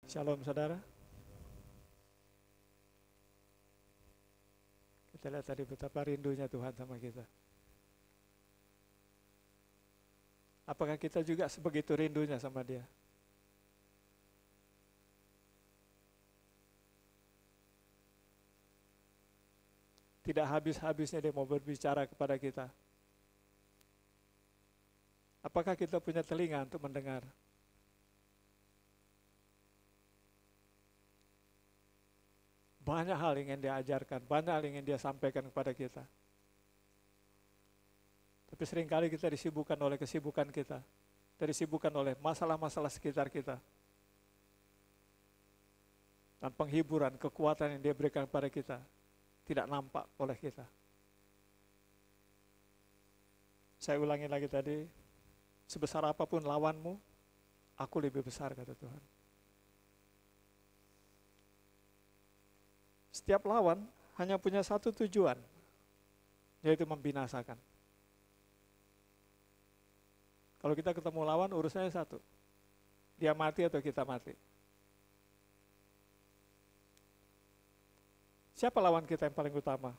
Shalom saudara. Kita lihat tadi betapa rindunya Tuhan sama kita. Apakah kita juga sebegitu rindunya sama Dia? Tidak habis-habisnya Dia mau berbicara kepada kita. Apakah kita punya telinga untuk mendengar? Banyak hal ingin Dia ajarkan, banyak hal ingin Dia sampaikan kepada kita. Tapi seringkali kita disibukkan oleh kesibukan kita, disibukkan oleh masalah-masalah sekitar kita. Dan penghiburan, kekuatan yang Dia berikan kepada kita tidak nampak oleh kita. Saya ulangi lagi tadi, sebesar apapun lawanmu, aku lebih besar, kata Tuhan. Setiap lawan hanya punya satu tujuan, yaitu membinasakan. Kalau kita ketemu lawan, urusannya satu. Dia mati atau kita mati. Siapa lawan kita yang paling utama?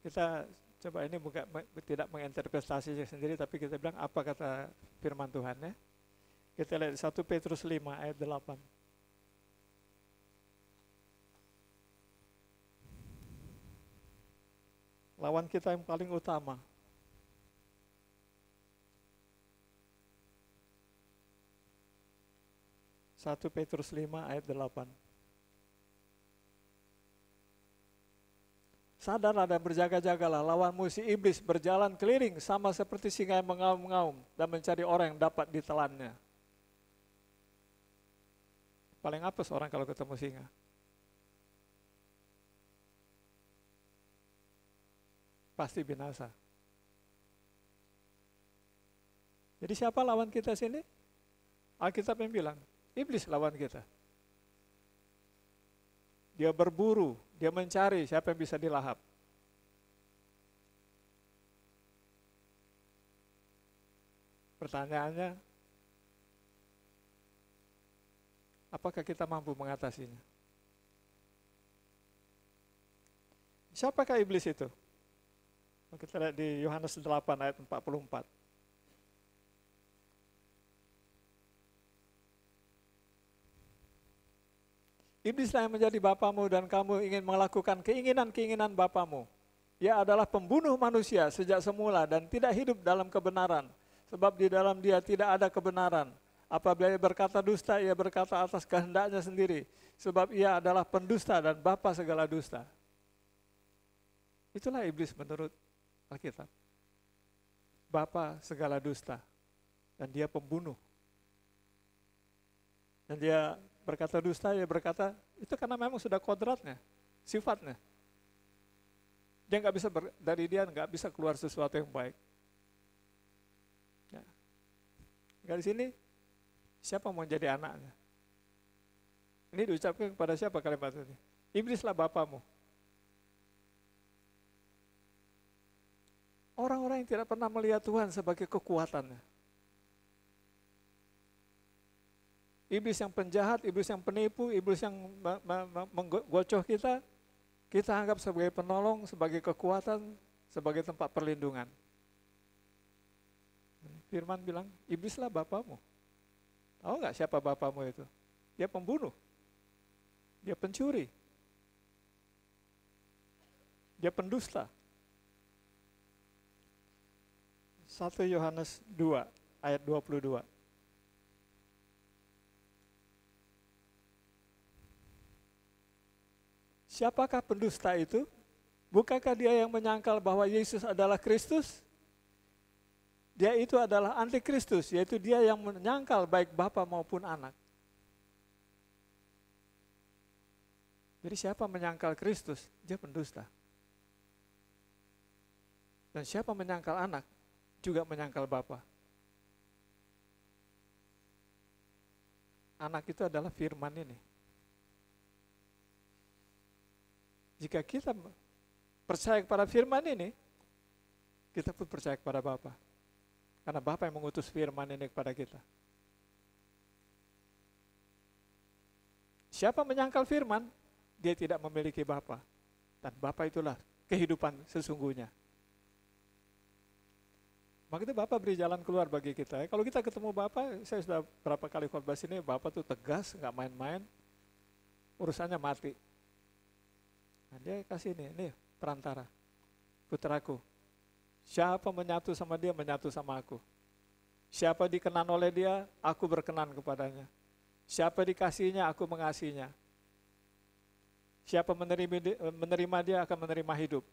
Kita coba ini bukan tidak menginterpretasinya sendiri, tapi kita bilang apa kata firman Tuhan ya. Kita lihat 1 Petrus 5 ayat 8. Lawan kita yang paling utama. Satu Petrus 5 ayat 8. Sadarlah dan berjaga-jagalah, lawanmu si iblis berjalan keliling sama seperti singa yang mengaum-ngaum dan mencari orang yang dapat ditelannya. Paling apes orang kalau ketemu singa. Pasti binasa. Jadi siapa lawan kita sini? Alkitab yang bilang, iblis lawan kita. Dia berburu, dia mencari siapa yang bisa dilahap. Pertanyaannya, apakah kita mampu mengatasinya? Siapakah iblis itu? Kita lihat di Yohanes 8 ayat 44. Iblislah yang menjadi bapamu dan kamu ingin melakukan keinginan-keinginan bapamu. Ia adalah pembunuh manusia sejak semula dan tidak hidup dalam kebenaran. Sebab di dalam dia tidak ada kebenaran. Apabila ia berkata dusta, ia berkata atas kehendaknya sendiri. Sebab ia adalah pendusta dan bapa segala dusta. Itulah iblis menurut Alkitab. Bapa segala dusta. Dan dia pembunuh. Dan dia berkata dusta, dia berkata, itu karena memang sudah kodratnya, sifatnya. Dia nggak bisa, dari dia nggak bisa keluar sesuatu yang baik. Ya. Dari sini, siapa mau jadi anaknya? Ini diucapkan kepada siapa kalimat ini? Iblislah bapamu. Orang-orang yang tidak pernah melihat Tuhan sebagai kekuatannya. Iblis yang penjahat, iblis yang penipu, iblis yang menggocoh kita, kita anggap sebagai penolong, sebagai kekuatan, sebagai tempat perlindungan. Firman bilang, iblislah bapamu. Tahu nggak siapa bapamu itu? Dia pembunuh. Dia pencuri. Dia pendusta. 1 Yohanes 2 ayat 22. Siapakah pendusta itu? Bukankah dia yang menyangkal bahwa Yesus adalah Kristus? Dia itu adalah antikristus, yaitu dia yang menyangkal baik bapa maupun anak. Jadi siapa menyangkal Kristus? Dia pendusta. Dan siapa menyangkal anak? Juga menyangkal bapa. Anak itu adalah firman ini. Jika kita percaya kepada firman ini, kita pun percaya kepada Bapa. Karena Bapa yang mengutus firman ini kepada kita. Siapa menyangkal firman, dia tidak memiliki Bapa. Dan Bapa itulah kehidupan sesungguhnya. Maka itu Bapa beri jalan keluar bagi kita. Kalau kita ketemu Bapa, saya sudah berapa kali khotbah sini, Bapa tuh tegas, nggak main-main, urusannya mati. Nah, dia kasih ini perantara, putraku. Siapa menyatu sama dia, menyatu sama aku. Siapa dikenan oleh dia, aku berkenan kepadanya. Siapa dikasihnya, aku mengasihinya. Siapa menerima dia akan menerima hidup.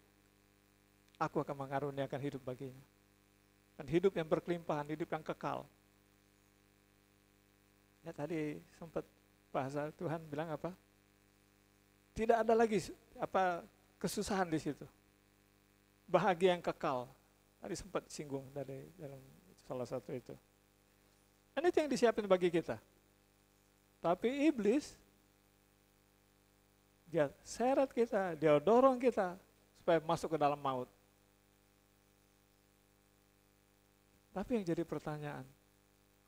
Aku akan mengaruniakan hidup baginya. Dan hidup yang berkelimpahan, hidup yang kekal. Ya tadi sempat bahasa Tuhan bilang apa? Tidak ada lagi kesusahan di situ. Bahagia yang kekal. Tadi sempat singgung dari dalam salah satu itu. Dan itu yang disiapin bagi kita. Tapi iblis, dia seret kita, dia dorong kita supaya masuk ke dalam maut. Tapi yang jadi pertanyaan,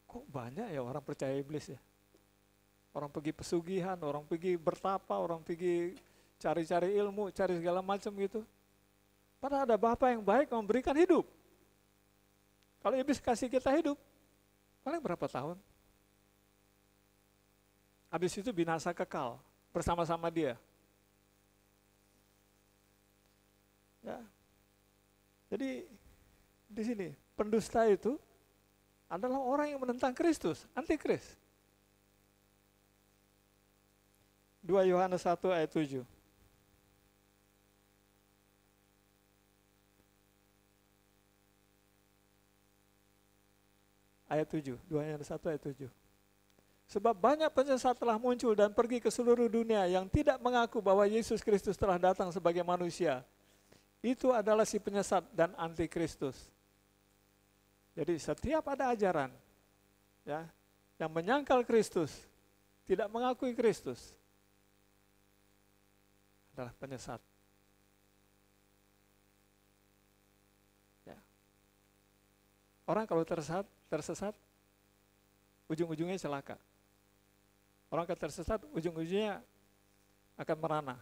kok banyak ya orang percaya iblis ya? Orang pergi pesugihan, orang pergi bertapa, orang pergi cari-cari ilmu, cari segala macam gitu. Padahal ada Bapa yang baik memberikan hidup. Kalau iblis kasih kita hidup, paling berapa tahun? Habis itu binasa kekal bersama-sama dia. Ya. Jadi di sini pendusta itu adalah orang yang menentang Kristus, antikris. 2 Yohanes 1 ayat 7. Ayat 7, 2 Yohanes 1 ayat 7. Sebab banyak penyesat telah muncul dan pergi ke seluruh dunia yang tidak mengaku bahwa Yesus Kristus telah datang sebagai manusia. Itu adalah si penyesat dan antikristus. Jadi setiap ada ajaran ya, yang menyangkal Kristus, tidak mengakui Kristus, adalah penyesat. Ya. Orang kalau tersesat, ujung-ujungnya celaka. Orang kalau tersesat, ujung-ujungnya akan merana.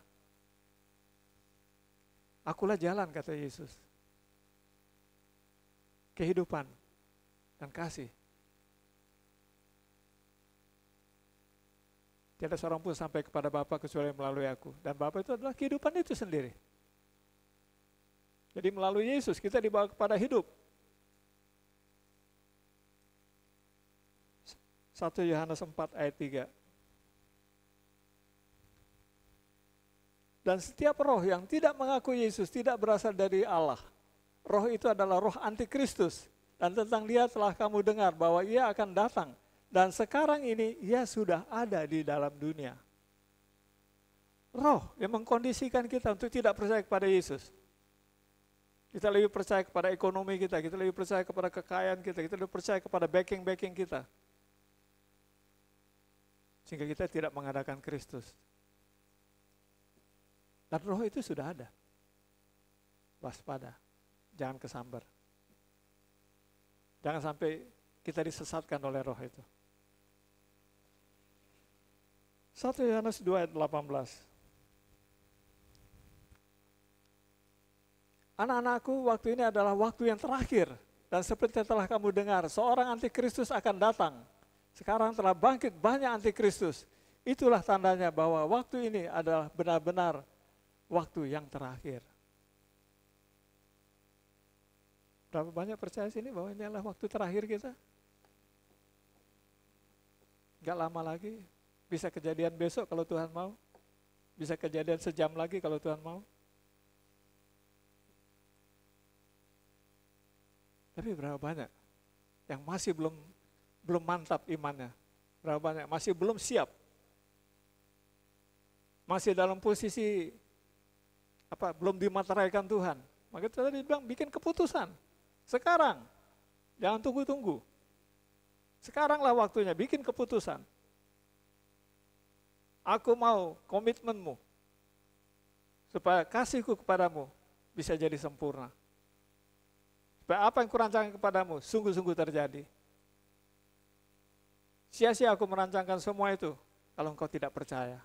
Akulah jalan, kata Yesus. Kehidupan dan kasih. Tiada seorang pun sampai kepada Bapa kecuali melalui aku. Dan Bapa itu adalah kehidupan itu sendiri. Jadi melalui Yesus kita dibawa kepada hidup. 1 Yohanes 4 ayat 3. Dan setiap roh yang tidak mengaku Yesus tidak berasal dari Allah. Roh itu adalah roh antikristus. Dan tentang dia telah kamu dengar bahwa ia akan datang. Dan sekarang ini ia sudah ada di dalam dunia. Roh yang mengkondisikan kita untuk tidak percaya kepada Yesus. Kita lebih percaya kepada ekonomi kita lebih percaya kepada kekayaan kita lebih percaya kepada backing kita. Sehingga kita tidak mengadakan Kristus. Dan roh itu sudah ada. Waspada, jangan kesambar. Jangan sampai kita disesatkan oleh roh itu. 1 Yohanes 2 ayat 18. Anak-anakku, waktu ini adalah waktu yang terakhir. Dan seperti telah kamu dengar, seorang antikristus akan datang. Sekarang telah bangkit banyak antikristus. Itulah tandanya bahwa waktu ini adalah benar-benar waktu yang terakhir. Berapa banyak percaya sini bahwa ini adalah waktu terakhir kita? Gak lama lagi, bisa kejadian besok kalau Tuhan mau. Bisa kejadian sejam lagi kalau Tuhan mau. Tapi berapa banyak yang masih belum mantap imannya? Berapa banyak masih belum siap? Masih dalam posisi belum dimateraikan Tuhan. Maka tadi bilang bikin keputusan. Sekarang, jangan tunggu-tunggu. Sekaranglah waktunya, bikin keputusan. Aku mau komitmenmu, supaya kasihku kepadamu bisa jadi sempurna. Supaya apa yang kurancangkan kepadamu, sungguh-sungguh terjadi. Sia-sia aku merancangkan semua itu, kalau engkau tidak percaya.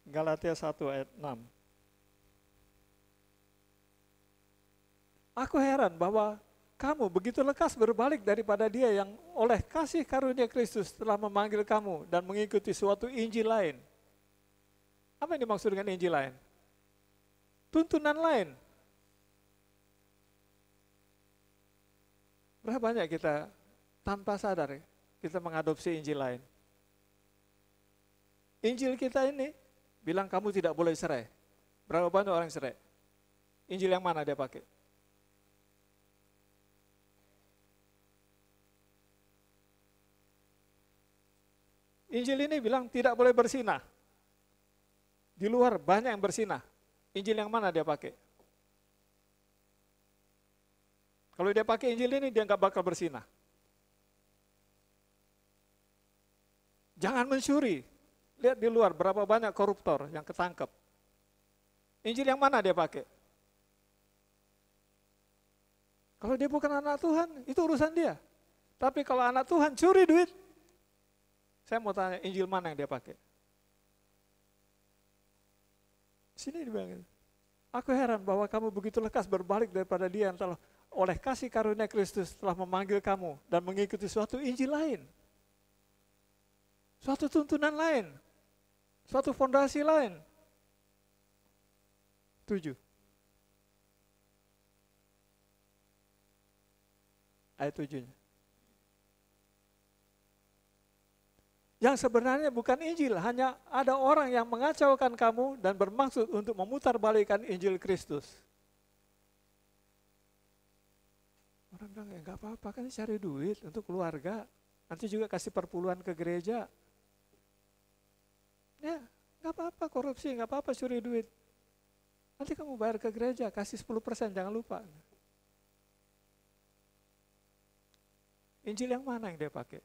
Galatia 1 ayat 6. Aku heran bahwa kamu begitu lekas berbalik daripada dia yang oleh kasih karunia Kristus telah memanggil kamu dan mengikuti suatu Injil lain. Apa yang dimaksud dengan Injil lain? Tuntunan lain. Berapa banyak kita tanpa sadar kita mengadopsi Injil lain? Injil kita ini bilang kamu tidak boleh cerai. Berapa banyak orang cerai? Injil yang mana dia pakai? Injil ini bilang tidak boleh bersinah. Di luar banyak yang bersinah. Injil yang mana dia pakai? Kalau dia pakai Injil ini, dia nggak bakal bersinah. Jangan mencuri. Lihat di luar berapa banyak koruptor yang ketangkep. Injil yang mana dia pakai? Kalau dia bukan anak Tuhan, itu urusan dia. Tapi kalau anak Tuhan curi duit, saya mau tanya, Injil mana yang dia pakai? Sini dibilang, aku heran bahwa kamu begitu lekas berbalik daripada dia yang telah oleh kasih karunia Kristus telah memanggil kamu dan mengikuti suatu Injil lain. Suatu tuntunan lain. Suatu fondasi lain. 7. Ayat 7-nya. Yang sebenarnya bukan Injil, hanya ada orang yang mengacaukan kamu dan bermaksud untuk memutarbalikkan Injil Kristus. Orang bilang, ya nggak apa-apa, kan cari duit untuk keluarga, nanti juga kasih perpuluhan ke gereja. Ya, nggak apa-apa korupsi, nggak apa-apa curi duit. Nanti kamu bayar ke gereja, kasih 10%, jangan lupa. Injil yang mana yang dia pakai?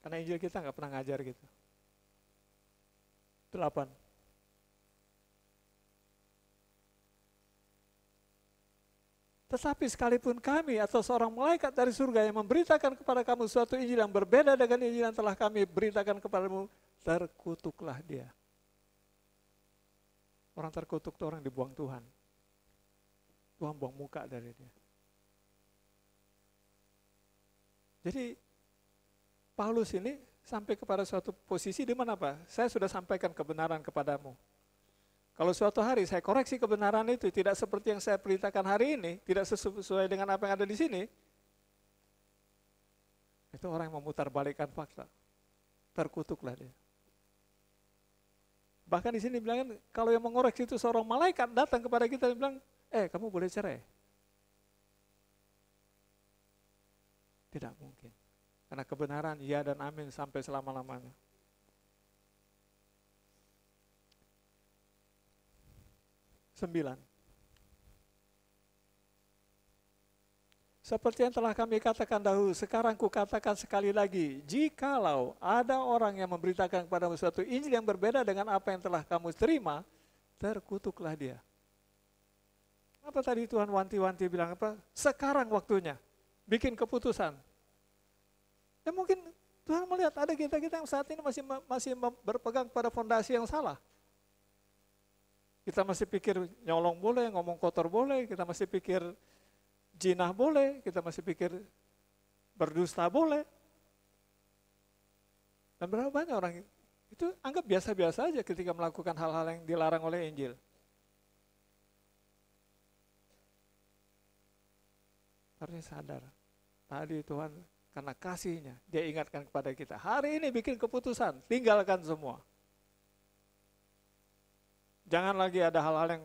Karena Injil kita nggak pernah ngajar gitu. 8. Tetapi sekalipun kami atau seorang malaikat dari surga yang memberitakan kepada kamu suatu Injil yang berbeda dengan Injil yang telah kami beritakan kepadamu, terkutuklah dia. Orang terkutuk itu orang dibuang Tuhan. Tuhan buang muka dari dia. Jadi Paulus ini sampai kepada suatu posisi di mana apa? Saya sudah sampaikan kebenaran kepadamu. Kalau suatu hari saya koreksi kebenaran itu tidak seperti yang saya perintahkan hari ini, tidak sesuai dengan apa yang ada di sini, itu orang yang memutarbalikkan fakta. Terkutuklah dia. Bahkan di sini bilang, kalau yang mengoreksi itu seorang malaikat datang kepada kita dan bilang, kamu boleh cerai. Tidak mungkin. Karena kebenaran ya dan amin sampai selama-lamanya. Sembilan. Seperti yang telah kami katakan dahulu, sekarang kukatakan sekali lagi, jikalau ada orang yang memberitakan kepadamu suatu Injil yang berbeda dengan apa yang telah kamu terima, terkutuklah dia. Apa tadi Tuhan wanti-wanti bilang apa? Sekarang waktunya, bikin keputusan. Ya mungkin Tuhan melihat ada kita-kita yang saat ini masih berpegang pada fondasi yang salah. Kita masih pikir nyolong boleh, ngomong kotor boleh, kita masih pikir jinah boleh, kita masih pikir berdusta boleh. Dan berapa banyak orang itu anggap biasa-biasa aja ketika melakukan hal-hal yang dilarang oleh Injil. Harusnya sadar, tadi Tuhan karena kasihnya, dia ingatkan kepada kita, hari ini bikin keputusan, tinggalkan semua. Jangan lagi ada hal-hal yang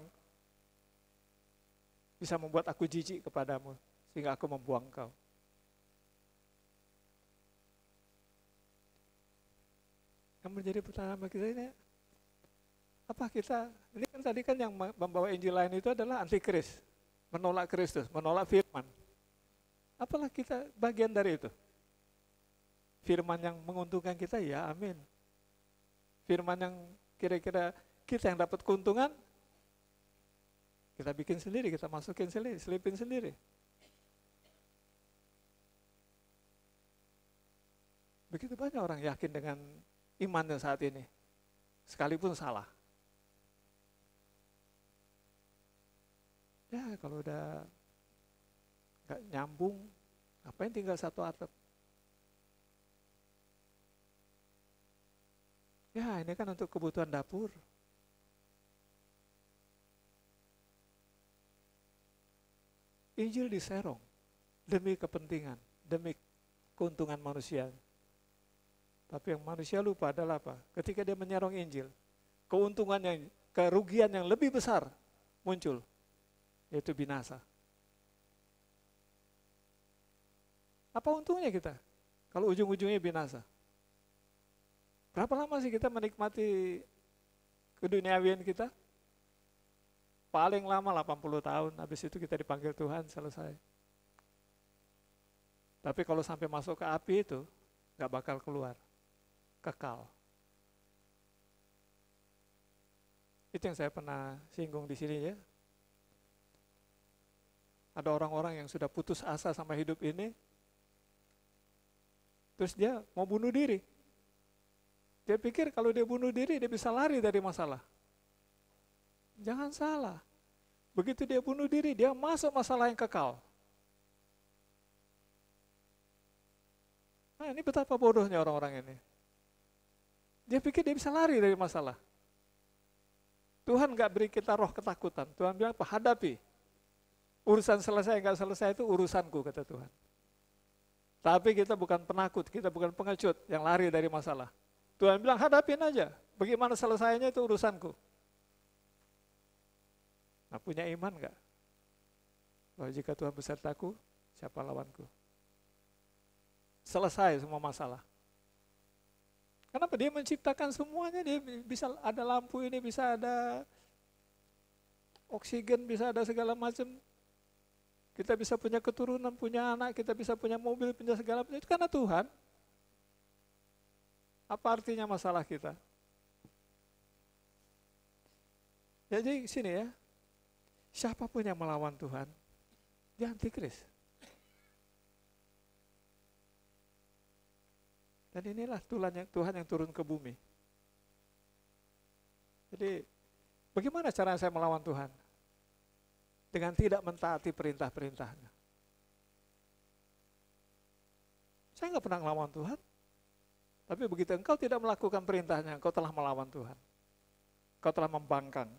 bisa membuat aku jijik kepadamu, sehingga aku membuang kau. Yang menjadi pertanyaan bagi kita ini, apa kita, ini kan tadi kan yang membawa Injil lain itu adalah antikris, menolak Kristus, menolak firman. Apalah kita bagian dari itu? Firman yang menguntungkan kita, ya amin. Firman yang kira-kira kita yang dapat keuntungan, kita bikin sendiri, kita masukin sendiri, selipin sendiri. Begitu banyak orang yakin dengan imannya saat ini. sekalipun salah. Ya kalau udah nggak nyambung, ngapain tinggal satu atap? Ya ini kan untuk kebutuhan dapur. Injil diserong demi kepentingan, demi keuntungan manusia. Tapi yang manusia lupa adalah apa? Ketika dia menyerong Injil, kerugian yang lebih besar muncul, yaitu binasa. Apa untungnya kita kalau ujung-ujungnya binasa? Berapa lama sih kita menikmati keduniawian kita? Paling lama 80 tahun, habis itu kita dipanggil Tuhan, selesai. Tapi kalau sampai masuk ke api itu, nggak bakal keluar, kekal. Itu yang saya pernah singgung di sini ya. Ada orang-orang yang sudah putus asa sama hidup ini, terus dia mau bunuh diri. Dia pikir kalau dia bunuh diri, dia bisa lari dari masalah. Jangan salah. Begitu dia bunuh diri, dia masuk masalah yang kekal. Nah, ini betapa bodohnya orang-orang ini. Dia pikir dia bisa lari dari masalah. Tuhan nggak beri kita roh ketakutan. Tuhan bilang, hadapi. Urusan selesai, nggak selesai itu urusanku, kata Tuhan. Tapi kita bukan penakut, kita bukan pengecut yang lari dari masalah. Tuhan bilang, hadapin aja. Bagaimana selesainya itu urusanku. Nah, punya iman enggak? Bahwa jika Tuhan besertaku, siapa lawanku? Selesai semua masalah. Kenapa? Dia menciptakan semuanya, dia bisa ada lampu ini, bisa ada oksigen, bisa ada segala macam. Kita bisa punya keturunan, punya anak, kita bisa punya mobil, punya segala macam. Itu karena Tuhan. Apa artinya masalah kita? Jadi sini ya, siapapun yang melawan Tuhan, dia antikris. Dan inilah Tuhan yang turun ke bumi. Jadi, bagaimana cara saya melawan Tuhan? Dengan tidak mentaati perintah-perintahnya. Saya nggak pernah melawan Tuhan. Tapi begitu engkau tidak melakukan perintahnya, engkau telah melawan Tuhan. Engkau telah membangkang.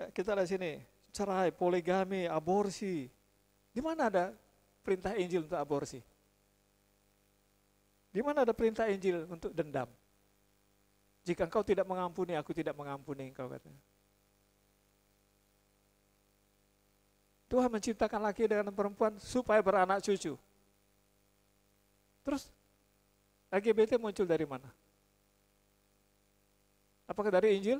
Ya, kita lihat sini, cerai, poligami, aborsi. Di mana ada perintah Injil untuk aborsi? Di mana ada perintah Injil untuk dendam? Jika engkau tidak mengampuni, aku tidak mengampuni engkau, katanya. Tuhan menciptakan laki dengan perempuan supaya beranak cucu. Terus LGBT muncul dari mana? Apakah dari Injil?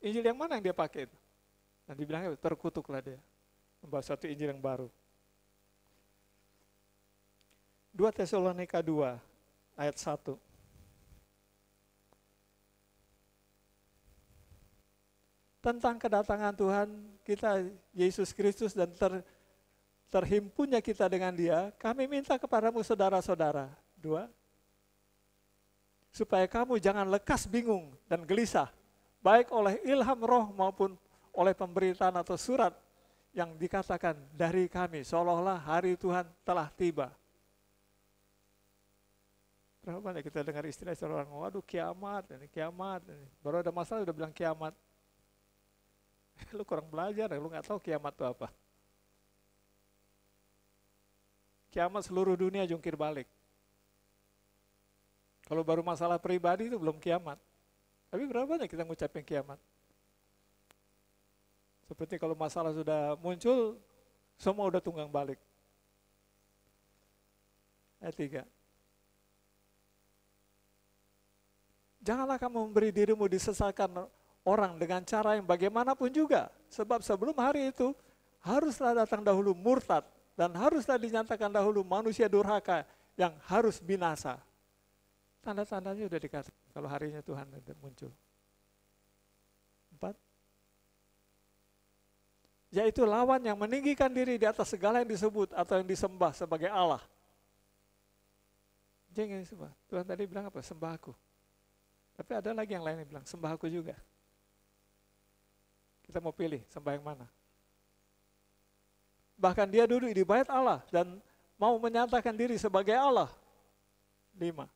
Injil yang mana yang dia pakai itu? Dan dibilangnya terkutuklah dia. Membawa satu Injil yang baru. 2 Tesalonika 2 ayat 1. Tentang kedatangan Tuhan kita Yesus Kristus dan terhimpunnya kita dengan Dia, kami minta kepadamu saudara-saudara, 2, supaya kamu jangan lekas bingung dan gelisah, baik oleh ilham roh maupun oleh pemberitaan atau surat yang dikatakan dari kami, seolah-olah hari Tuhan telah tiba. Berapa banyak kita dengar istilah orang, waduh kiamat, ini kiamat, ini. Baru ada masalah udah bilang kiamat. Lu kurang belajar, lu nggak tahu kiamat itu apa. Kiamat seluruh dunia jungkir balik. Kalau baru masalah pribadi itu belum kiamat. Tapi berapa banyak kita ngucapin kiamat? Seperti kalau masalah sudah muncul, semua udah tunggang balik. Ayat 3. Janganlah kamu memberi dirimu disesatkan orang dengan cara yang bagaimanapun juga. Sebab sebelum hari itu, haruslah datang dahulu murtad, dan haruslah dinyatakan dahulu manusia durhaka yang harus binasa. Tanda-tandanya sudah dikatakan kalau harinya Tuhan muncul. 4. Yaitu lawan yang meninggikan diri di atas segala yang disebut atau yang disembah sebagai Allah. Jangan semua. Tuhan tadi bilang apa? Sembah aku. Tapi ada lagi yang lain yang bilang, sembah aku juga. Kita mau pilih, sembah yang mana? Bahkan dia duduk di bait Allah dan mau menyatakan diri sebagai Allah. 5.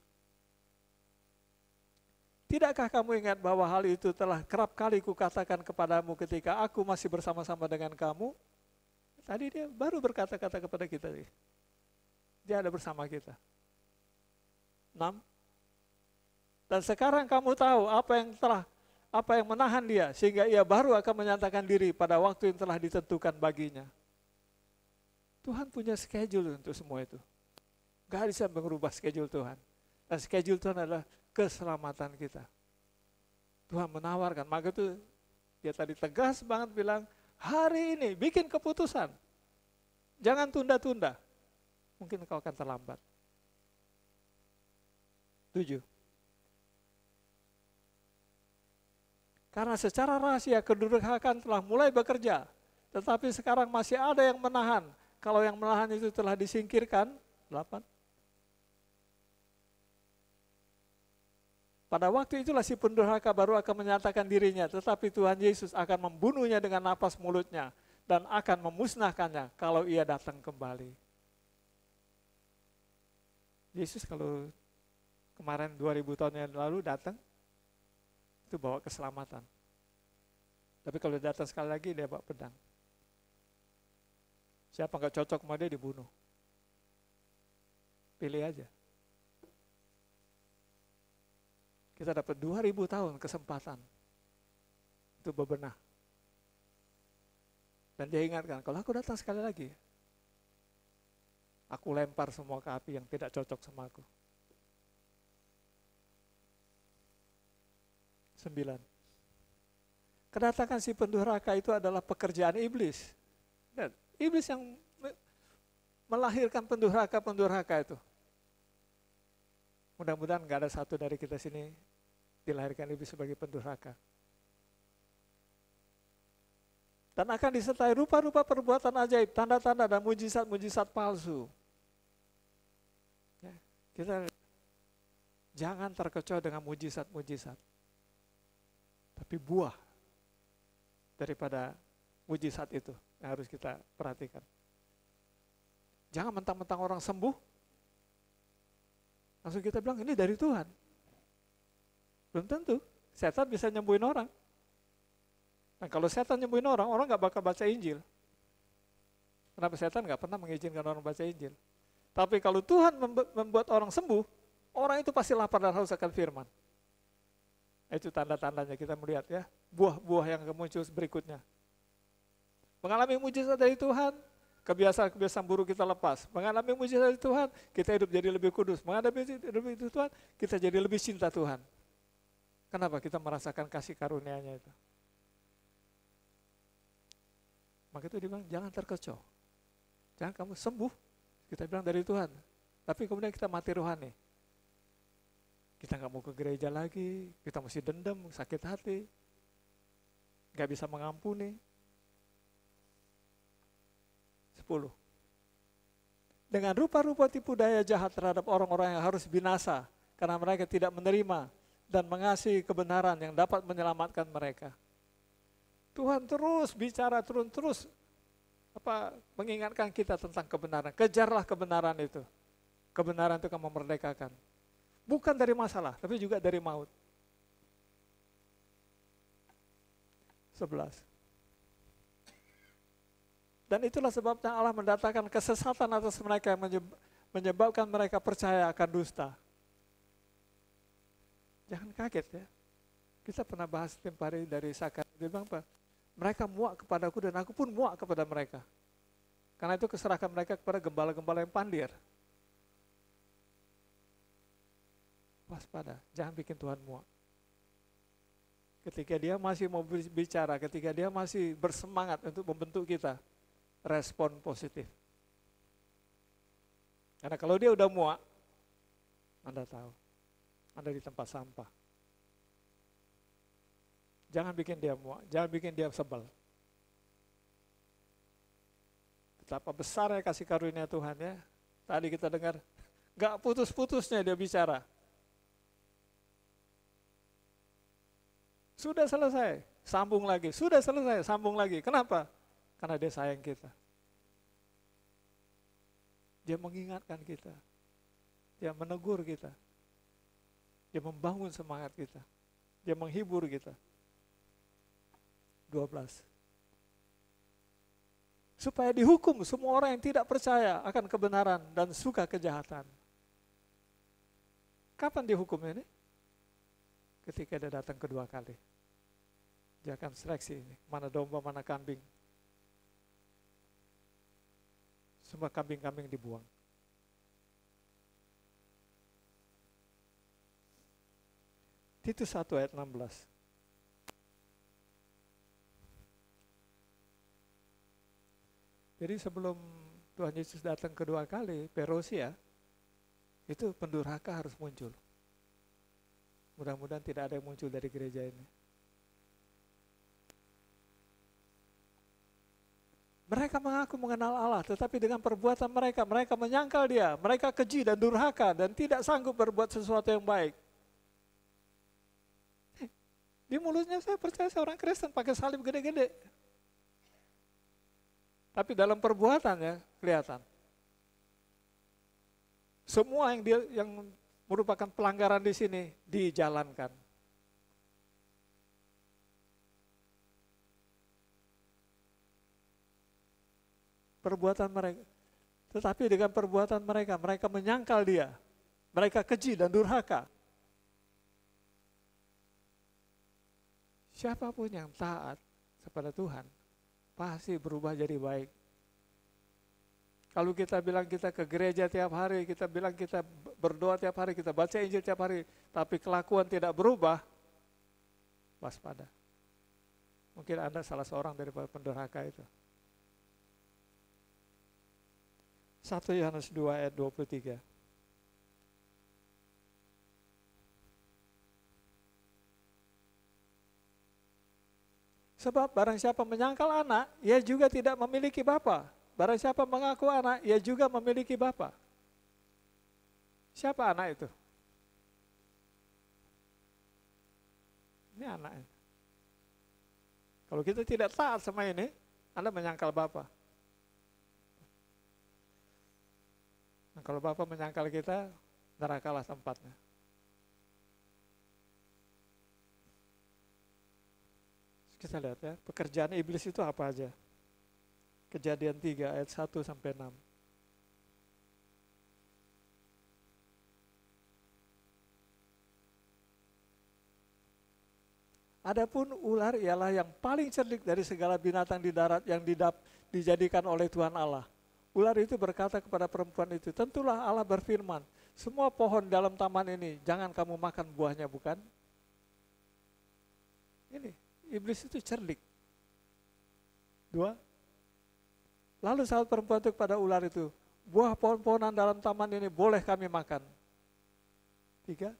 Tidakkah kamu ingat bahwa hal itu telah kerap kali kukatakan kepadamu ketika aku masih bersama-sama dengan kamu? Tadi dia baru berkata-kata kepada kita. Dia ada bersama kita. 6. Dan sekarang kamu tahu apa yang menahan dia, sehingga ia baru akan menyatakan diri pada waktu yang telah ditentukan baginya. Tuhan punya schedule untuk semua itu. Gak bisa mengubah schedule Tuhan. Dan schedule Tuhan adalah keselamatan kita. Tuhan menawarkan, maka itu dia tadi tegas banget bilang, hari ini bikin keputusan. Jangan tunda-tunda. Mungkin kau akan terlambat. 7. Karena secara rahasia kedurhakaan telah mulai bekerja, tetapi sekarang masih ada yang menahan. Kalau yang menahan itu telah disingkirkan, 8. Pada waktu itulah si pendurhaka baru akan menyatakan dirinya, tetapi Tuhan Yesus akan membunuhnya dengan napas mulutnya dan akan memusnahkannya kalau ia datang kembali. Yesus kalau kemarin 2000 tahun yang lalu datang, itu bawa keselamatan. Tapi kalau datang sekali lagi dia bawa pedang. Siapa nggak cocok sama dia dibunuh. Pilih aja. Kita dapat 2000 tahun kesempatan untuk bebenah. Dan dia ingatkan, kalau aku datang sekali lagi, aku lempar semua ke api yang tidak cocok sama aku. 9. Kedatangan si pendurhaka itu adalah pekerjaan iblis. Dan iblis yang melahirkan pendurhaka-pendurhaka itu. Mudah-mudahan nggak ada satu dari kita sini dilahirkan iblis sebagai pendurhaka. Dan akan disertai rupa-rupa perbuatan ajaib, tanda-tanda dan mujizat-mujizat palsu. Ya, kita jangan terkecoh dengan mujizat-mujizat. Tapi buah daripada mujizat itu yang harus kita perhatikan. Jangan mentang-mentang orang sembuh, langsung kita bilang ini dari Tuhan. Belum tentu, setan bisa nyembuhin orang. Nah kalau setan nyembuhin orang, orang gak bakal baca Injil. Kenapa setan gak pernah mengizinkan orang baca Injil? Tapi kalau Tuhan membuat orang sembuh, orang itu pasti lapar dan haus akan firman. Itu tanda-tandanya kita melihat ya, buah-buah yang muncul berikutnya. Mengalami mujizat dari Tuhan, kebiasaan-kebiasaan buruk kita lepas. Mengalami mujizat dari Tuhan, kita hidup jadi lebih kudus. Mengalami hidup itu Tuhan, kita jadi lebih cinta Tuhan. Kenapa? Kita merasakan kasih karunia-Nya itu. Maka itu dibilang, jangan terkecoh. Jangan kamu sembuh, kita bilang dari Tuhan. Tapi kemudian kita mati rohani. Kita nggak mau ke gereja lagi, kita mesti dendam, sakit hati. Nggak bisa mengampuni. 10. Dengan rupa-rupa tipu daya jahat terhadap orang-orang yang harus binasa, karena mereka tidak menerima dan mengasihi kebenaran yang dapat menyelamatkan mereka. Tuhan terus bicara, terus mengingatkan kita tentang kebenaran. Kejarlah kebenaran itu. Kebenaran itu akan memerdekakan. Bukan dari masalah, tapi juga dari maut. 11. Dan itulah sebabnya Allah mendatangkan kesesatan atas mereka yang menyebabkan mereka percaya akan dusta. Jangan kaget ya. Kita pernah bahas tempoh hari dari Sakar. Dia bilang apa? Mereka muak kepadaku dan aku pun muak kepada mereka. Karena itu keserahkan mereka kepada gembala-gembala yang pandir. Waspada, jangan bikin Tuhan muak. Ketika dia masih mau bicara, ketika dia masih bersemangat untuk membentuk kita, respon positif. Karena kalau dia udah muak, Anda tahu, Anda di tempat sampah. Jangan bikin dia muak, jangan bikin dia sebel. Betapa besarnya kasih karunia Tuhan ya. Tadi kita dengar, Gak putus-putusnya dia bicara. Sudah selesai, sambung lagi. Sudah selesai, sambung lagi. Kenapa? Karena dia sayang kita. Dia mengingatkan kita. Dia menegur kita. Dia membangun semangat kita. Dia menghibur kita. 12. Supaya dihukum semua orang yang tidak percaya akan kebenaran dan suka kejahatan. Kapan dihukum ini? Ketika dia datang kedua kali. Dia akan seleksi ini, mana domba, mana kambing. Semua kambing-kambing dibuang. Titus 1 ayat 16. Jadi sebelum Tuhan Yesus datang kedua kali, Perusia, itu pendurhaka harus muncul. Mudah-mudahan tidak ada yang muncul dari gereja ini. Mereka mengaku mengenal Allah, tetapi dengan perbuatan mereka, mereka menyangkal Dia, mereka keji dan durhaka dan tidak sanggup berbuat sesuatu yang baik. Di mulutnya saya percaya seorang Kristen pakai salib gede-gede. Tapi dalam perbuatannya kelihatan. Semua yang merupakan pelanggaran di sini dijalankan. Perbuatan mereka. Tetapi dengan perbuatan mereka, mereka menyangkal Dia. Mereka keji dan durhaka. Siapapun yang taat kepada Tuhan, pasti berubah jadi baik. Kalau kita bilang kita ke gereja tiap hari, kita bilang kita berdoa tiap hari, kita baca Injil tiap hari, tapi kelakuan tidak berubah, waspada. Mungkin Anda salah seorang dari pendurhaka itu. 1 Yohanes 2 ayat 23. Sebab barang siapa menyangkal anak, ia juga tidak memiliki bapa. Barang siapa mengaku anak, ia juga memiliki bapa. Siapa anak itu? Ini anaknya. Kalau kita tidak taat sama ini, Anda menyangkal bapa. Nah, kalau bapa menyangkal kita, nerakalah tempatnya. Kita lihat ya, pekerjaan iblis itu apa aja. Kejadian 3 ayat 1 sampai 6. Adapun ular ialah yang paling cerdik dari segala binatang di darat yang dijadikan oleh Tuhan Allah. Ular itu berkata kepada perempuan itu, tentulah Allah berfirman, semua pohon dalam taman ini jangan kamu makan buahnya, bukan? Ini, iblis itu cerdik. 2. Lalu sahabat perempuan itu kepada ular itu, buah pohon-pohonan dalam taman ini boleh kami makan. 3.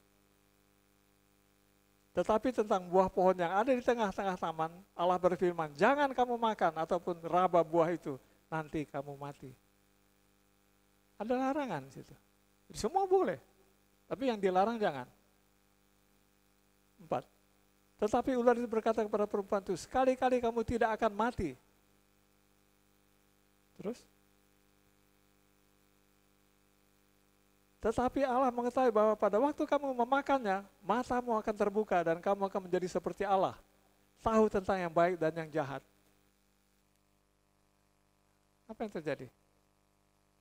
Tetapi tentang buah pohon yang ada di tengah-tengah taman, Allah berfirman, jangan kamu makan ataupun raba buah itu, nanti kamu mati. Ada larangan di situ. Semua boleh, tapi yang dilarang jangan. 4. Tetapi ular itu berkata kepada perempuan itu, sekali-kali kamu tidak akan mati. Terus? Tetapi Allah mengetahui bahwa pada waktu kamu memakannya, matamu akan terbuka dan kamu akan menjadi seperti Allah. Tahu tentang yang baik dan yang jahat. Apa yang terjadi?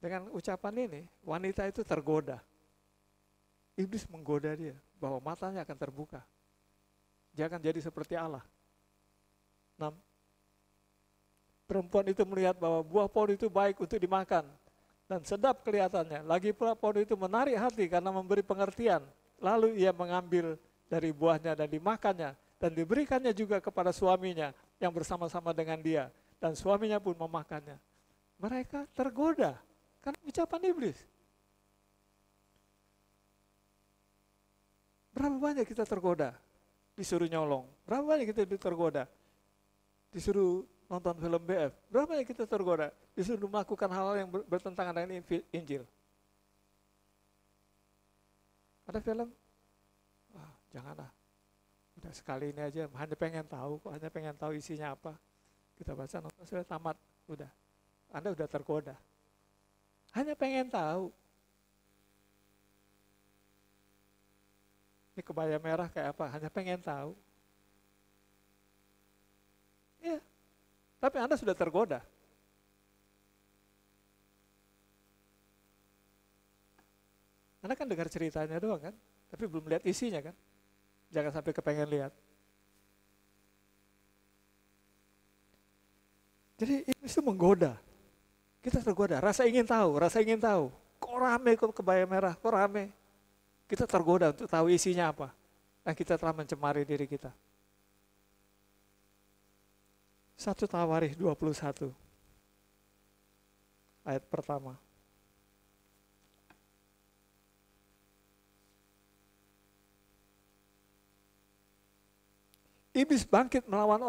Dengan ucapan ini, wanita itu tergoda. Iblis menggoda dia bahwa matanya akan terbuka. Dia akan jadi seperti Allah. 6. Perempuan itu melihat bahwa buah pohon itu baik untuk dimakan dan sedap kelihatannya. Lagi pula pohon itu menarik hati karena memberi pengertian. Lalu ia mengambil dari buahnya dan dimakannya dan diberikannya juga kepada suaminya yang bersama-sama dengan dia. Dan suaminya pun memakannya. Mereka tergoda karena ucapan iblis. Berapa banyak kita tergoda? Disuruh nyolong. Berapa banyak kita tergoda? Disuruh nonton film BF. Berapa banyak kita tergoda? Disuruh melakukan hal-hal yang bertentangan dengan Injil. Ada film, janganlah, udah sekali ini aja, hanya pengen tahu kok, hanya pengen tahu isinya apa. Kita baca, nonton, sudah tamat, udah. Anda udah tergoda. Hanya pengen tahu. Ini kebaya merah kayak apa, hanya pengen tahu. Iya, tapi Anda sudah tergoda. Anda kan dengar ceritanya doang kan, tapi belum lihat isinya kan. Jangan sampai kepengen lihat. Jadi itu menggoda. Kita tergoda, rasa ingin tahu, rasa ingin tahu. Kok rame kok kebaya merah, kok rame. Kita tergoda untuk tahu isinya apa. Dan kita telah mencemari diri kita. 1 Tawarikh 21. Ayat pertama. Iblis bangkit melawan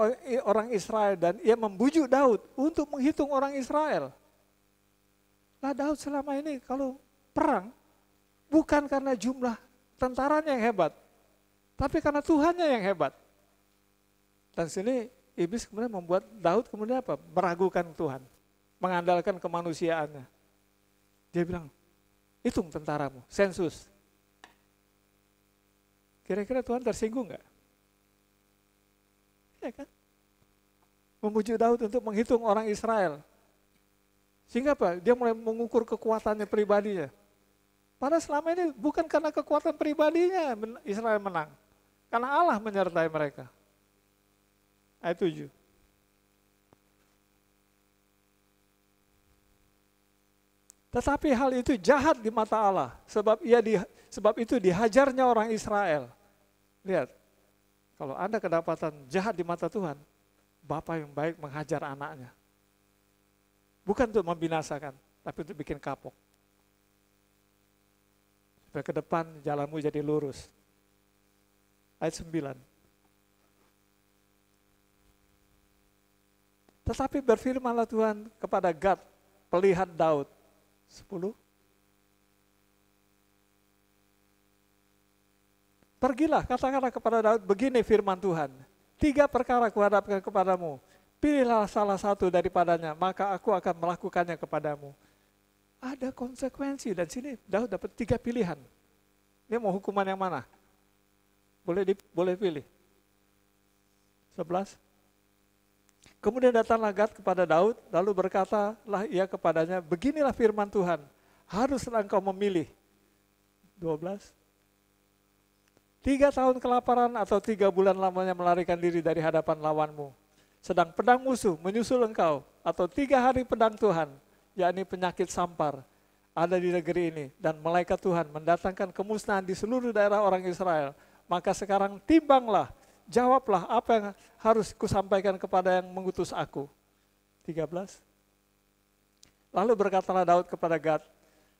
orang Israel dan ia membujuk Daud untuk menghitung orang Israel. Lah Daud selama ini kalau perang, bukan karena jumlah tentaranya yang hebat, tapi karena Tuhannya yang hebat. Dan sini iblis kemudian membuat Daud kemudian apa? Meragukan Tuhan, mengandalkan kemanusiaannya. Dia bilang, hitung tentaramu, sensus. Kira-kira Tuhan tersinggung nggak? Ya kan? Memuji Daud untuk menghitung orang Israel. Sehingga apa? Dia mulai mengukur kekuatannya pribadinya. Padahal selama ini bukan karena kekuatan pribadinya Israel menang. Karena Allah menyertai mereka. Ayat 7. Tetapi hal itu jahat di mata Allah. Sebab itu dihajarnya orang Israel. Lihat. Kalau Anda kedapatan jahat di mata Tuhan, Bapa yang baik menghajar anaknya. Bukan untuk membinasakan, tapi untuk bikin kapok. Supaya ke depan jalanmu jadi lurus. Ayat 9. Tetapi berfirmanlah Tuhan kepada Gad, pelihat Daud. 10. Pergilah, katakanlah kepada Daud, begini firman Tuhan. 3 perkara kuhadapkan kepadamu. Pilihlah salah satu daripadanya, maka aku akan melakukannya kepadamu. Ada konsekuensi, dan sini Daud dapat 3 pilihan. Dia mau hukuman yang mana? Boleh pilih. 11. Kemudian datanglah Gad kepada Daud, lalu berkatalah ia kepadanya, beginilah firman Tuhan, haruslah engkau memilih. 12. 3 tahun kelaparan atau 3 bulan lamanya melarikan diri dari hadapan lawanmu. Sedang pedang musuh menyusul engkau, atau 3 hari pedang Tuhan, yakni penyakit sampar, ada di negeri ini, dan malaikat Tuhan mendatangkan kemusnahan di seluruh daerah orang Israel. Maka sekarang timbanglah, jawablah apa yang harus kusampaikan kepada yang mengutus aku. 13. Lalu berkatalah Daud kepada Gad,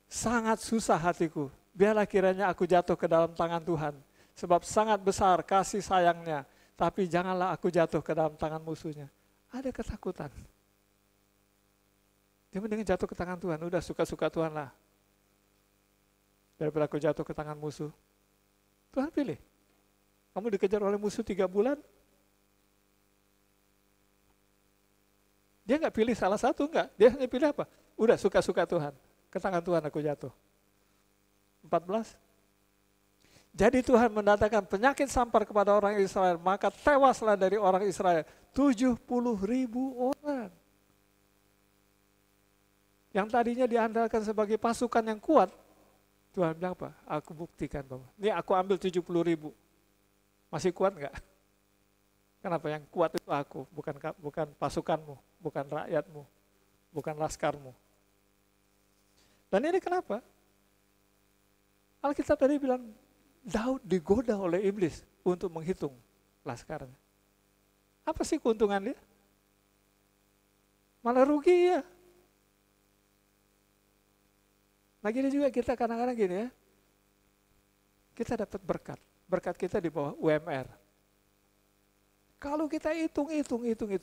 sangat susah hatiku, biarlah kiranya aku jatuh ke dalam tangan Tuhan. Sebab sangat besar kasih sayangnya, tapi janganlah aku jatuh ke dalam tangan musuhnya. Ada ketakutan. Dia mending jatuh ke tangan Tuhan, udah suka-suka Tuhan lah. Daripada aku jatuh ke tangan musuh. Tuhan pilih. Kamu dikejar oleh musuh 3 bulan. Dia nggak pilih salah satu, enggak. Dia hanya pilih apa? Udah suka-suka Tuhan. Ke tangan Tuhan aku jatuh. 14. Jadi Tuhan mendatangkan penyakit sampar kepada orang Israel, maka tewaslah dari orang Israel 70.000 orang. Yang tadinya diandalkan sebagai pasukan yang kuat, Tuhan bilang apa? Aku buktikan bahwa, ini aku ambil 70.000. Masih kuat enggak? Kenapa? Yang kuat itu aku, bukan pasukanmu, bukan rakyatmu, bukan laskarmu. Dan ini kenapa? Alkitab tadi bilang, Daud digoda oleh iblis untuk menghitung laskarnya. Apa sih keuntungan dia? Malah rugi ya. Nah gini juga kita kadang-kadang gini ya. Kita dapat berkat. Berkat kita di bawah UMR. Kalau kita hitung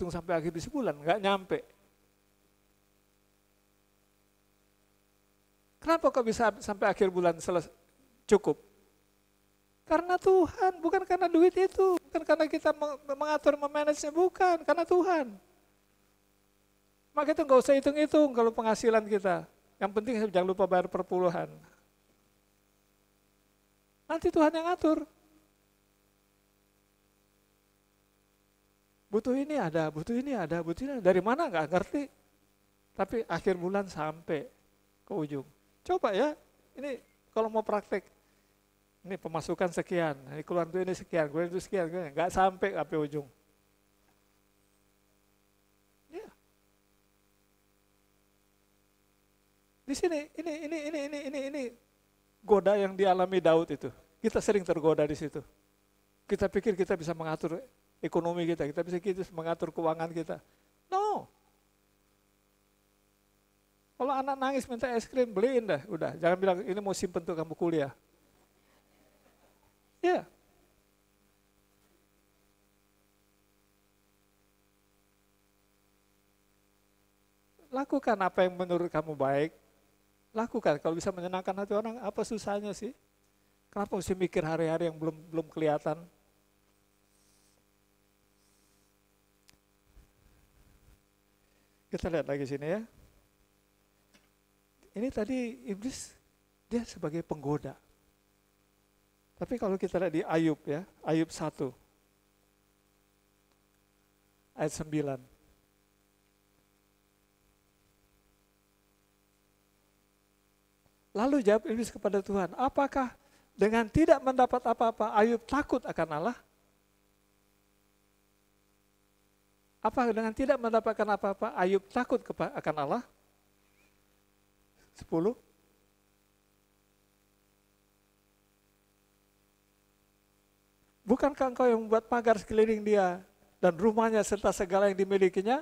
sampai akhir di sebulan, nggak nyampe. Kenapa kok bisa sampai akhir bulan cukup? Karena Tuhan, bukan karena duit itu. Bukan karena kita mengatur, memanage-nya, bukan. Karena Tuhan. Maka itu nggak usah hitung-hitung kalau penghasilan kita. Yang penting jangan lupa bayar perpuluhan. Nanti Tuhan yang ngatur. Butuh ini ada, butuh ini ada, butuh ini ada. Dari mana nggak ngerti. Tapi akhir bulan sampai ke ujung. Coba ya, ini kalau mau praktek. Ini pemasukan sekian, ini keluar itu ini sekian, keluar itu sekian, nggak sampai ujung. Ya. Di sini, ini goda yang dialami Daud itu. Kita sering tergoda di situ. Kita pikir kita bisa mengatur ekonomi kita bisa mengatur keuangan kita. No. Kalau anak nangis minta es krim, beliin dah, udah. Jangan bilang ini mau simpen tuh kamu kuliah. Ya. Lakukan apa yang menurut kamu baik. Lakukan, kalau bisa menyenangkan hati orang, apa susahnya sih? Kenapa mesti mikir hari-hari yang belum kelihatan? Kita lihat lagi sini ya. Ini tadi iblis, dia sebagai penggoda. Tapi kalau kita lihat di Ayub ya, Ayub 1, ayat 9. Lalu jawab iblis kepada Tuhan, apakah dengan tidak mendapat apa-apa Ayub takut akan Allah? Apa dengan tidak mendapatkan apa-apa Ayub takut akan Allah? 10. Bukankah engkau yang membuat pagar sekeliling dia dan rumahnya serta segala yang dimilikinya?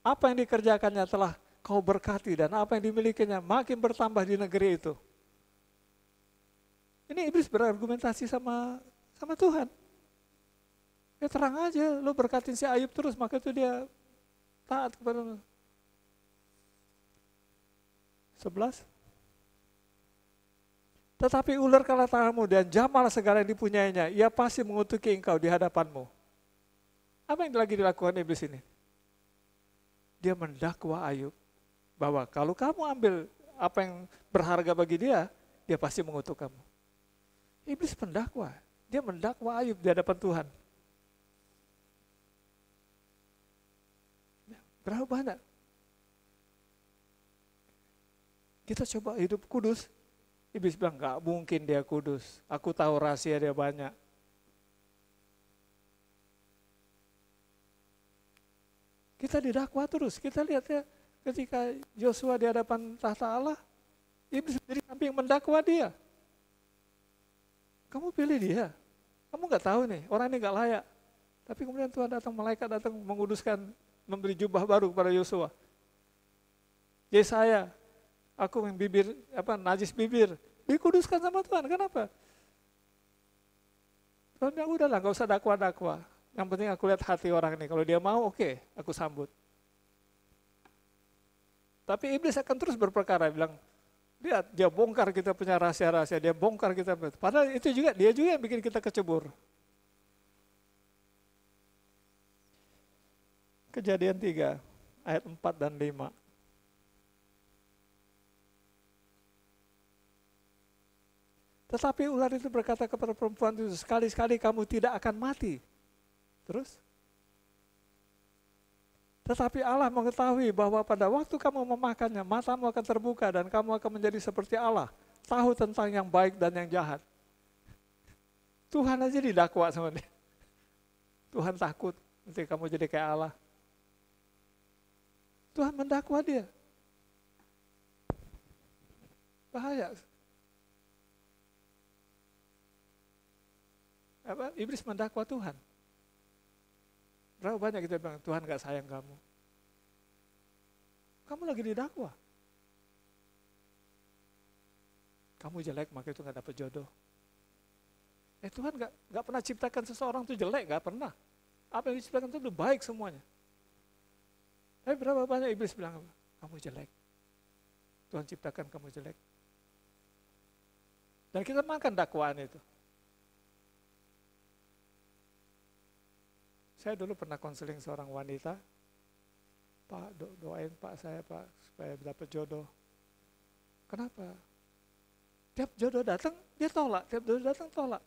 Apa yang dikerjakannya telah kau berkati dan apa yang dimilikinya makin bertambah di negeri itu. Ini iblis berargumentasi sama Tuhan. Ya terang aja, lo berkatin si Ayub terus, maka itu dia taat kepada 11. Tetapi ular kala tanganmu dan jamal segala yang dipunyainya, ia pasti mengutuki engkau di hadapanmu. Apa yang lagi dilakukan iblis ini? Dia mendakwa Ayub bahwa kalau kamu ambil apa yang berharga bagi dia, dia pasti mengutuk kamu. Iblis pendakwa, dia mendakwa Ayub di hadapan Tuhan. Berapa banyak? Kita coba hidup kudus. Iblis bilang, gak mungkin dia kudus. Aku tahu rahasia dia banyak. Kita didakwa terus. Kita lihat ya, ketika Yosua di hadapan tahta Allah, iblis sendiri samping mendakwa dia. Kamu pilih dia. Kamu gak tahu nih, orang ini gak layak. Tapi kemudian Tuhan datang, malaikat datang menguduskan, memberi jubah baru kepada Yosua. Yesaya, aku yang bibir, najis bibir, dikuduskan sama Tuhan. Kenapa? Tuhan bilang, udahlah, gak usah dakwa-dakwa. Yang penting aku lihat hati orang ini. Kalau dia mau, oke, aku sambut. Tapi iblis akan terus berperkara, bilang, lihat, dia bongkar kita punya rahasia-rahasia, dia bongkar kita. Padahal itu juga, dia juga yang bikin kita kecebur. Kejadian 3, ayat 4 dan 5. Tetapi ular itu berkata kepada perempuan itu, sekali-sekali kamu tidak akan mati. Terus? Tetapi Allah mengetahui bahwa pada waktu kamu memakannya, matamu akan terbuka dan kamu akan menjadi seperti Allah, tahu tentang yang baik dan yang jahat. Tuhan aja didakwa sama dia. Tuhan takut nanti kamu jadi kayak Allah. Tuhan mendakwa dia. Bahaya. Iblis mendakwa Tuhan. Berapa banyak kita bilang, Tuhan gak sayang kamu. Kamu lagi didakwa. Kamu jelek, maka itu gak dapat jodoh. Tuhan gak pernah ciptakan seseorang itu jelek, gak pernah. Apa yang diciptakan itu udah baik semuanya. Tapi berapa banyak iblis bilang, kamu jelek. Tuhan ciptakan kamu jelek. Dan kita makan dakwaan itu. Saya dulu pernah konseling seorang wanita, Pak, doain Pak saya Pak, supaya dapat jodoh. Kenapa? Tiap jodoh datang, dia tolak. Tiap jodoh datang, tolak.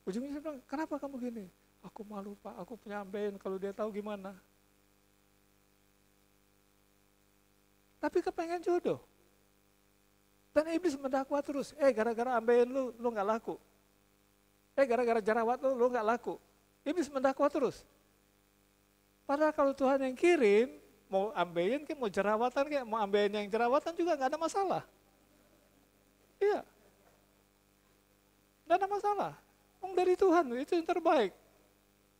Ujungnya saya bilang, kenapa kamu gini? Aku malu Pak, aku penyampaian kalau dia tahu gimana. Tapi kepengen jodoh. Dan iblis mendakwa terus, gara-gara ambeien lu gak laku. Gara-gara jerawat lu gak laku. Iblis mendakwa terus. Padahal kalau Tuhan yang kirim, mau ambeien kayak mau jerawatan kayak mau ambeien yang jerawatan juga gak ada masalah. Iya. Gak ada masalah. Dari Tuhan itu yang terbaik.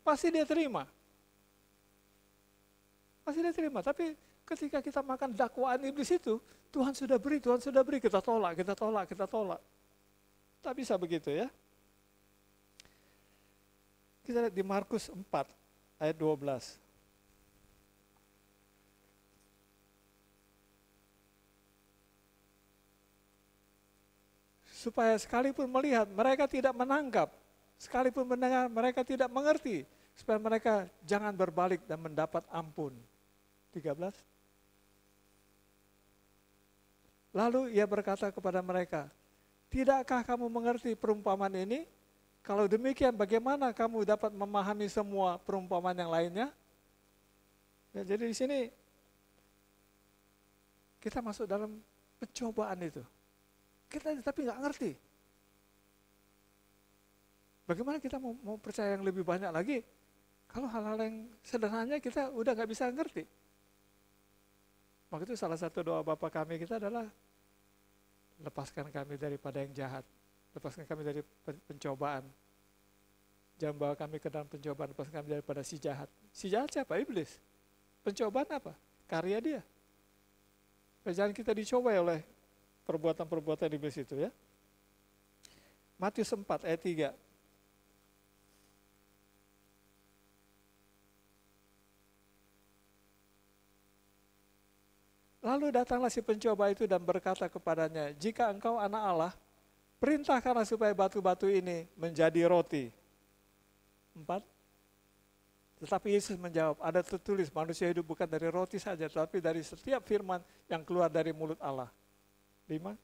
Pasti dia terima. Pasti dia terima. Tapi ketika kita makan dakwaan iblis itu, Tuhan sudah beri, kita tolak. Tak bisa begitu ya. Kita lihat di Markus 4 ayat 12. Supaya sekalipun melihat, mereka tidak menangkap. Sekalipun mendengar, mereka tidak mengerti. Supaya mereka jangan berbalik dan mendapat ampun. 13. Lalu ia berkata kepada mereka, tidakkah kamu mengerti perumpamaan ini? Kalau demikian bagaimana kamu dapat memahami semua perumpamaan yang lainnya? Ya, jadi di sini kita masuk dalam pencobaan itu. Kita tapi nggak ngerti. Bagaimana kita mau percaya yang lebih banyak lagi? Kalau hal-hal yang sederhananya kita udah nggak bisa ngerti. Maka itu salah satu doa Bapa kami kita adalah lepaskan kami daripada yang jahat. Lepaskan kami dari pencobaan. Jangan bawa kami ke dalam pencobaan, lepaskan kami daripada si jahat. Si jahat siapa? Iblis. Pencobaan apa? Karya dia. Jangan kita dicoba oleh perbuatan-perbuatan iblis itu ya. Matius 4 ayat 3. Lalu datanglah si pencoba itu dan berkata kepadanya, jika engkau anak Allah, perintahkanlah supaya batu-batu ini menjadi roti. 4. Tetapi Yesus menjawab, ada tertulis manusia hidup bukan dari roti saja, tetapi dari setiap firman yang keluar dari mulut Allah. 5.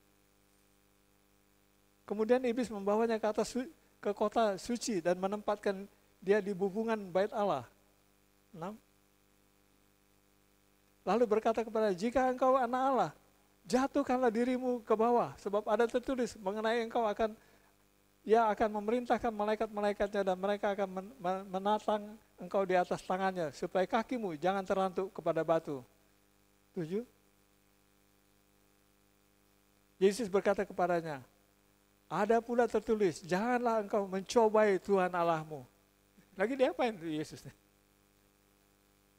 Kemudian iblis membawanya ke kota suci dan menempatkan dia di bumbungan bait Allah. 6. Lalu berkata kepada, jika engkau anak Allah, jatuhkanlah dirimu ke bawah, sebab ada tertulis mengenai engkau ia akan memerintahkan malaikat-malaikatnya dan mereka akan menatang engkau di atas tangannya, supaya kakimu jangan terantuk kepada batu. 7. Yesus berkata kepadanya, ada pula tertulis, janganlah engkau mencobai Tuhan Allahmu. Lagi diapain Yesus?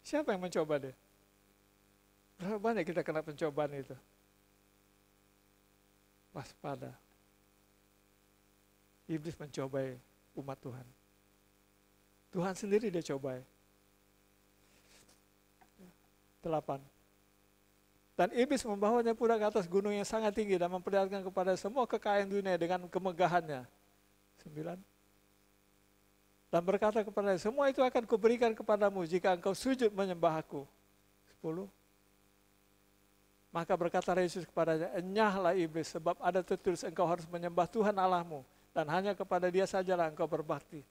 Siapa yang mencoba dia? Berapa banyak kita kena pencobaan itu? Waspada. Iblis mencobai umat Tuhan. Tuhan sendiri dia cobai. 8. Dan iblis membawanya pula ke atas gunung yang sangat tinggi dan memperlihatkan kepada semua kekayaan dunia dengan kemegahannya. 9. Dan berkata kepadanya, semua itu akan kuberikan kepadamu jika engkau sujud menyembah aku. 10. Maka berkata Yesus kepadanya, enyahlah iblis, sebab ada tertulis engkau harus menyembah Tuhan Allahmu, dan hanya kepada dia sajalah engkau berbakti.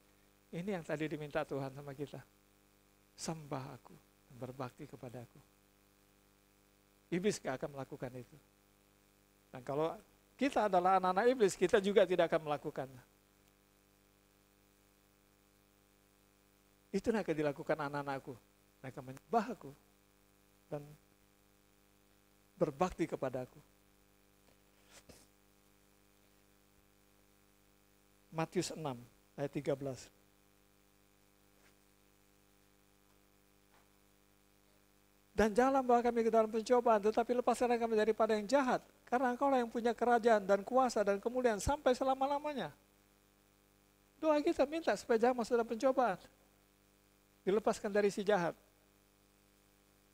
Ini yang tadi diminta Tuhan sama kita. Sembah aku, berbakti kepada aku. Iblis gak akan melakukan itu. Dan kalau kita adalah anak-anak iblis, kita juga tidak akan melakukannya. Itu yang akan dilakukan anak-anakku. Mereka menyembah aku dan berbakti kepada aku. Matius 6 ayat 13. Dan janganlah bawa kami ke dalam pencobaan, tetapi lepaskanlah kami daripada yang jahat. Karena engkaulah yang punya kerajaan dan kuasa dan kemuliaan sampai selama-lamanya. Doa kita minta supaya jangan masuk dalam pencobaan. Dilepaskan dari si jahat.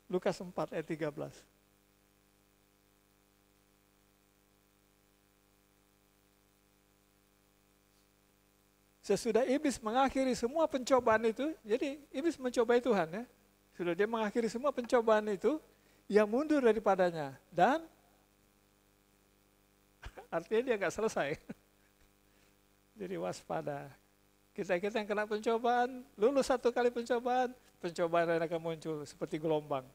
Lukas 4 ayat 13. Sesudah iblis mengakhiri semua pencobaan itu, jadi iblis mencobai Tuhan ya. Sudah dia mengakhiri semua pencobaan itu, ia mundur daripadanya. Dan artinya dia nggak selesai. Jadi waspada. Kita yang kena pencobaan, lulus satu kali pencobaan, pencobaan lain akan muncul seperti gelombang.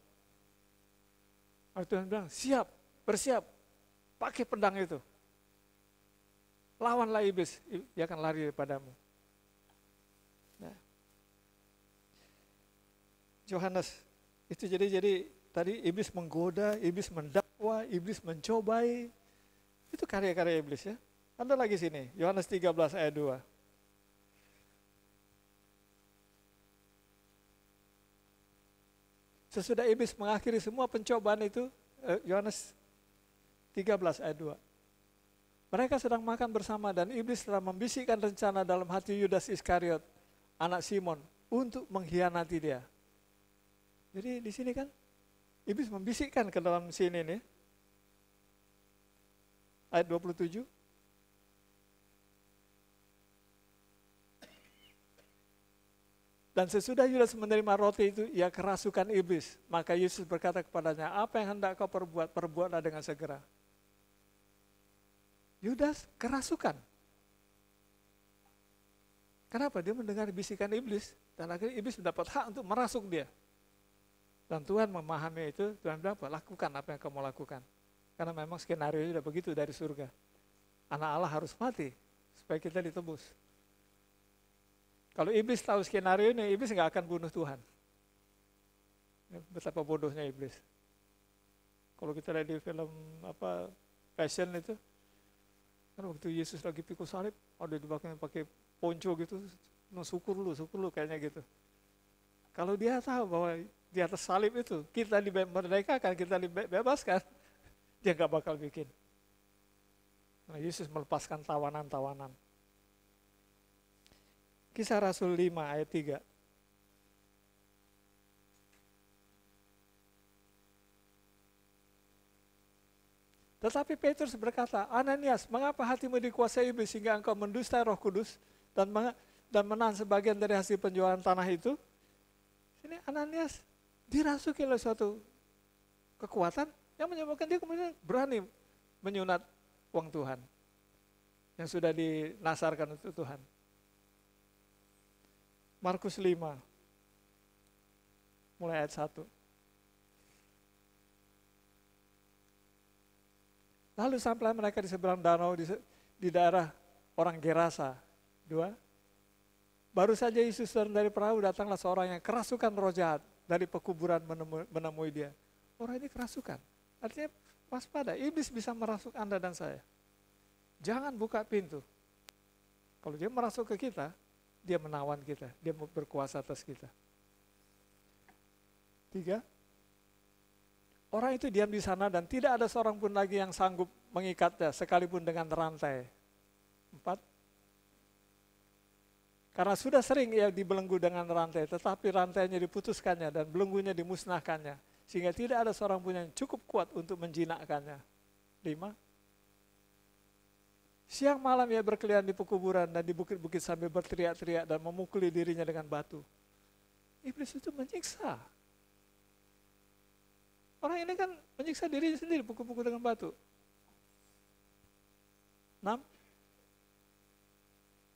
Lalu Tuhan bilang, siap, bersiap, pakai pedang itu. Lawanlah iblis, dia akan lari daripadamu. Nah. Yohanes, itu jadi tadi iblis menggoda, iblis mendakwa, iblis mencobai. Itu karya-karya iblis ya. Ada lagi sini, Yohanes 13 ayat 2. Sesudah iblis mengakhiri semua pencobaan itu, Yohanes 13 ayat 2. Mereka sedang makan bersama dan iblis telah membisikkan rencana dalam hati Yudas Iskariot, anak Simon, untuk mengkhianati dia. Jadi di sini kan, iblis membisikkan ke dalam sini nih. Ayat 27. Dan sesudah Yudas menerima roti itu, ia kerasukan iblis. Maka Yesus berkata kepadanya, apa yang hendak kau perbuat, perbuatlah dengan segera. Yudas kerasukan. Kenapa? Dia mendengar bisikan iblis, dan akhirnya iblis mendapat hak untuk merasuk dia. Dan Tuhan memahami itu, Tuhan bilang, lakukan apa yang kamu lakukan. Karena memang skenario sudah begitu dari surga. Anak Allah harus mati, supaya kita ditebus. Kalau iblis tahu skenario ini, iblis nggak akan bunuh Tuhan. Betapa bodohnya iblis. Kalau kita lihat di film Passion itu, kan waktu Yesus lagi pikul salib, ada di belakangnya pakai ponco gitu, no, syukur lu kayaknya gitu. Kalau dia tahu bahwa di atas salib itu kita dimerdekakan, kita dibebaskan, dia nggak bakal bikin. Nah, Yesus melepaskan tawanan-tawanan. Kisah Rasul 5 ayat 3. Tetapi Petrus berkata, Ananias, mengapa hatimu dikuasai iblis sehingga engkau mendustai Roh Kudus dan menahan sebagian dari hasil penjualan tanah itu? Ini Ananias dirasuki oleh suatu kekuatan yang menyebabkan dia kemudian berani menyunat uang Tuhan yang sudah dinasarkan untuk Tuhan. Markus 5, mulai ayat 1. Lalu sampailah mereka di seberang danau di daerah orang Gerasa. 2. Baru saja Yesus turun dari perahu, datanglah seorang yang kerasukan roh jahat dari pekuburan menemui dia. Orang ini kerasukan. Artinya waspada, iblis bisa merasuk Anda dan saya. Jangan buka pintu. Kalau dia merasuk ke kita, dia menawan kita, dia berkuasa atas kita. 3. Orang itu diam di sana dan tidak ada seorang pun lagi yang sanggup mengikatnya, sekalipun dengan rantai. 4. Karena sudah sering ia dibelenggu dengan rantai, tetapi rantainya diputuskannya dan belenggunya dimusnahkannya, sehingga tidak ada seorang pun yang cukup kuat untuk menjinakkannya. 5. Siang malam ia berkeliaran di pekuburan dan di bukit-bukit sambil berteriak-teriak dan memukuli dirinya dengan batu. Iblis itu menyiksa. Orang ini kan menyiksa dirinya sendiri, pukul-pukul dengan batu. 6.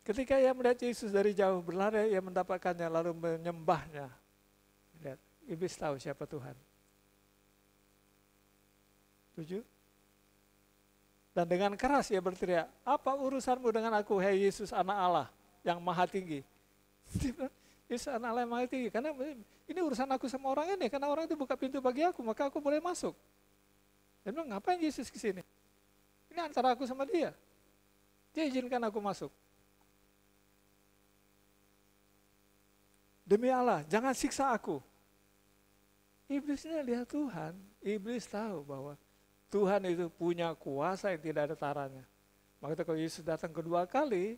Ketika ia melihat Yesus dari jauh berlari, ia mendapatkannya lalu menyembahnya. Lihat, iblis tahu siapa Tuhan. 7. Dan dengan keras ia berteriak, apa urusanmu dengan aku, hai Yesus anak Allah yang maha tinggi? Yesus anak Allah yang maha tinggi, karena ini urusan aku sama orang ini, karena orang itu buka pintu bagi aku, maka aku boleh masuk. Dan bilang, ngapain Yesus ke sini? Ini antara aku sama dia. Dia izinkan aku masuk. Demi Allah, jangan siksa aku. Iblisnya lihat Tuhan, iblis tahu bahwa Tuhan itu punya kuasa yang tidak ada taranya. Maka kalau Yesus datang kedua kali,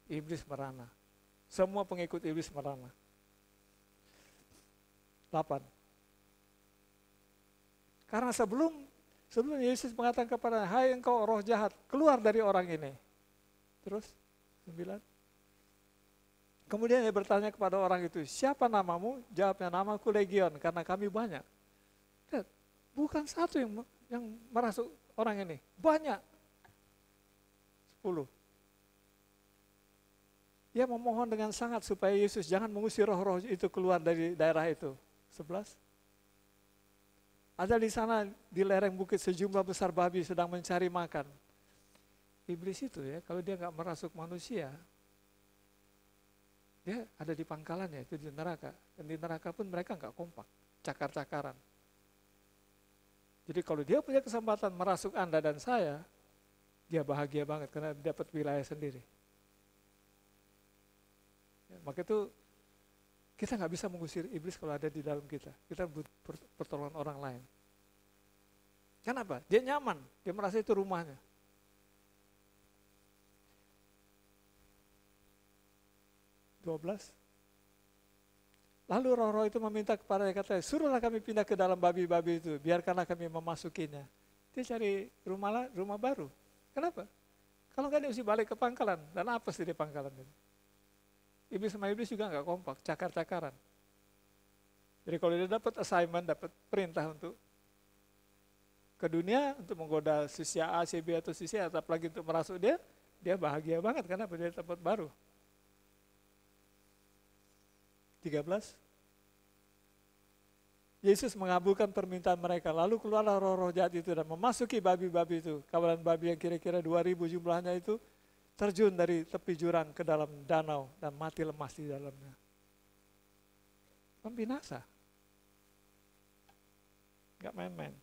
iblis merana. Semua pengikut iblis merana. 8. Karena sebelum Yesus mengatakan kepada, hai engkau roh jahat, keluar dari orang ini. Terus 9. Kemudian dia bertanya kepada orang itu, siapa namamu? Jawabnya, namaku Legion, karena kami banyak. Lihat, bukan satu yang merasuk orang ini, banyak. 10. Dia memohon dengan sangat supaya Yesus jangan mengusir roh-roh itu keluar dari daerah itu. 11. Ada di sana di lereng bukit sejumlah besar babi sedang mencari makan. Iblis itu ya, kalau dia nggak merasuk manusia, dia ada di pangkalannya, itu di neraka. Dan di neraka pun mereka nggak kompak, cakar-cakaran. Jadi kalau dia punya kesempatan merasuk Anda dan saya, dia bahagia banget karena dapat wilayah sendiri. Ya, maka itu kita nggak bisa mengusir iblis kalau ada di dalam kita. Kita butuh pertolongan orang lain. Kenapa? Dia nyaman, dia merasa itu rumahnya. Lalu roh-roh itu meminta kepada dia, katanya, suruhlah kami pindah ke dalam babi-babi itu, biarkanlah kami memasukinya. Dia cari rumah baru. Kenapa? Kalau nggak dia mesti balik ke pangkalan, dan apa sih di pangkalan itu? Iblis sama iblis juga nggak kompak, cakar-cakaran. Jadi kalau dia dapat assignment, dapat perintah untuk ke dunia, untuk menggoda sisi A, sisi B atau sisi A, apalagi untuk merasuk dia bahagia banget karena dia tempat baru. 13. Yesus mengabulkan permintaan mereka, lalu keluarlah roh-roh jahat itu dan memasuki babi-babi itu. Kawalan babi yang kira-kira 2.000 jumlahnya itu terjun dari tepi jurang ke dalam danau dan mati lemas di dalamnya. Membinasa. Gak main-main.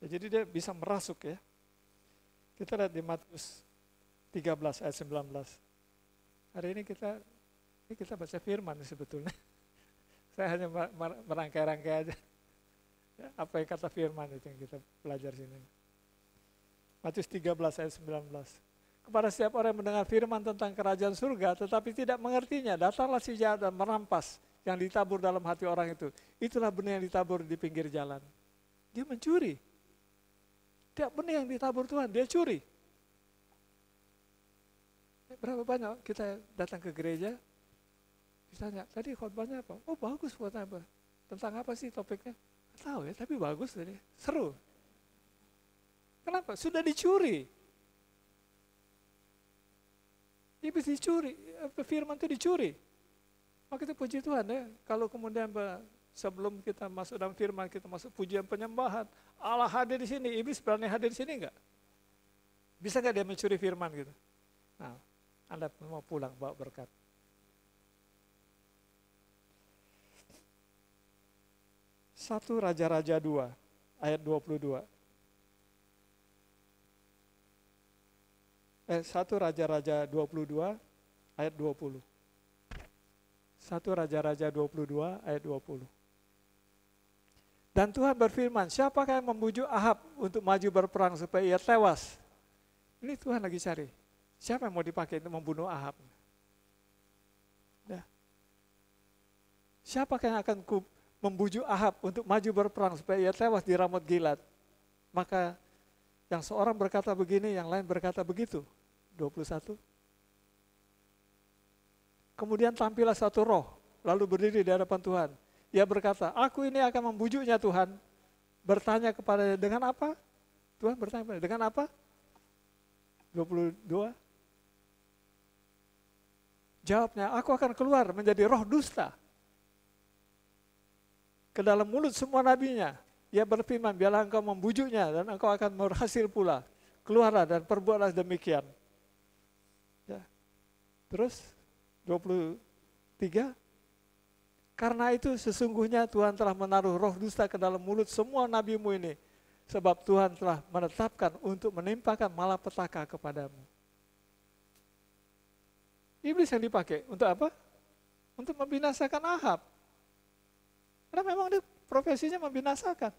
Ya, jadi dia bisa merasuk ya. Kita lihat di Matius 13 ayat 19. Hari ini kita baca firman sebetulnya. Saya hanya merangkai-rangkai aja. Ya, apa yang kata firman itu yang kita belajar sini. Matius 13 ayat 19. Kepada setiap orang yang mendengar firman tentang kerajaan surga tetapi tidak mengertinya, datanglah si jahat dan merampas yang ditabur dalam hati orang itu. Itulah benih yang ditabur di pinggir jalan. Dia mencuri. Tiap benih yang ditabur Tuhan, dia curi. Berapa banyak kita datang ke gereja, ditanya, tadi khotbahnya apa? Oh bagus buat apa? Tentang apa sih topiknya? Nggak tahu ya, tapi bagus tadi. Seru. Kenapa? Sudah dicuri. Iblis dicuri, firman itu dicuri. Maka itu puji Tuhan ya. Kalau kemudian sebelum kita masuk dalam firman, kita masuk pujian penyembahan, Allah hadir di sini, iblis berani hadir di sini enggak? Bisa enggak dia mencuri firman gitu? Nah, Anda mau pulang bawa berkat. Satu Raja-Raja 2 ayat 22. 1 Raja-Raja 22 ayat 20. 1 Raja-Raja 22 ayat 20. Dan Tuhan berfirman, siapakah yang membujuk Ahab untuk maju berperang supaya ia tewas? Ini Tuhan lagi cari. Siapa yang mau dipakai untuk membunuh Ahab? Ya. Siapakah yang akan membujuk Ahab untuk maju berperang supaya ia tewas di Ramot Gilead? Maka yang seorang berkata begini, yang lain berkata begitu. 21. Kemudian tampillah satu roh, lalu berdiri di hadapan Tuhan. Ia berkata, aku ini akan membujuknya Tuhan. Bertanya kepada dengan apa? Tuhan bertanya, dengan apa? 22. Jawabnya, aku akan keluar menjadi roh dusta ke dalam mulut semua nabinya. Ia berfirman, biarlah engkau membujuknya dan engkau akan berhasil pula. Keluarlah dan perbuatlah demikian. Ya. Terus 23. Karena itu sesungguhnya Tuhan telah menaruh roh dusta ke dalam mulut semua nabimu ini. Sebab Tuhan telah menetapkan untuk menimpakan malapetaka kepadamu. Iblis yang dipakai untuk apa? Untuk membinasakan Ahab. Karena memang dia profesinya membinasakan.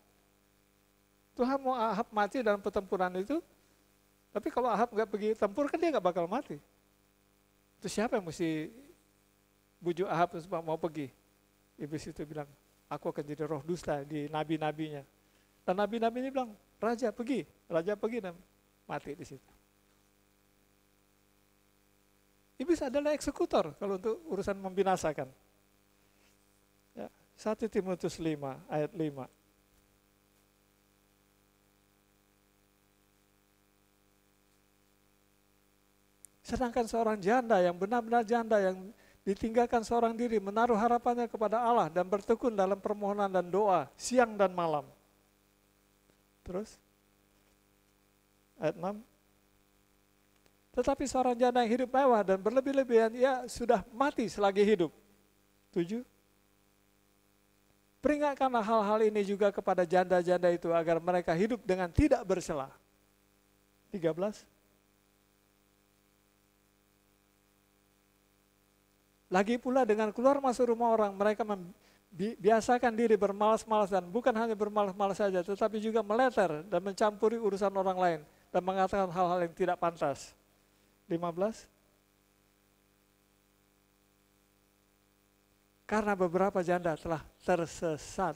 Tuhan mau Ahab mati dalam pertempuran itu, tapi kalau Ahab nggak pergi tempur kan dia nggak bakal mati. Itu siapa yang mesti bujuk Ahab supaya mau pergi? Iblis itu bilang, aku akan jadi roh dusta di nabi-nabinya. Dan nabi-nabi ini bilang, raja pergi dan mati di situ. Iblis adalah eksekutor kalau untuk urusan membinasakan. Ya, 1 Timotius 5 ayat 5. Sedangkan seorang janda yang benar-benar janda yang ditinggalkan seorang diri, menaruh harapannya kepada Allah dan bertekun dalam permohonan dan doa siang dan malam. Terus ayat 6. Tetapi seorang janda yang hidup mewah dan berlebih-lebihan, ia sudah mati selagi hidup. 7. Peringatkanlah hal-hal ini juga kepada janda-janda itu agar mereka hidup dengan tidak bercela. 13. Lagi pula dengan keluar masuk rumah orang, mereka biasakan diri bermalas-malas dan bukan hanya bermalas-malas saja, tetapi juga meleter dan mencampuri urusan orang lain dan mengatakan hal-hal yang tidak pantas. 15. Karena beberapa janda telah tersesat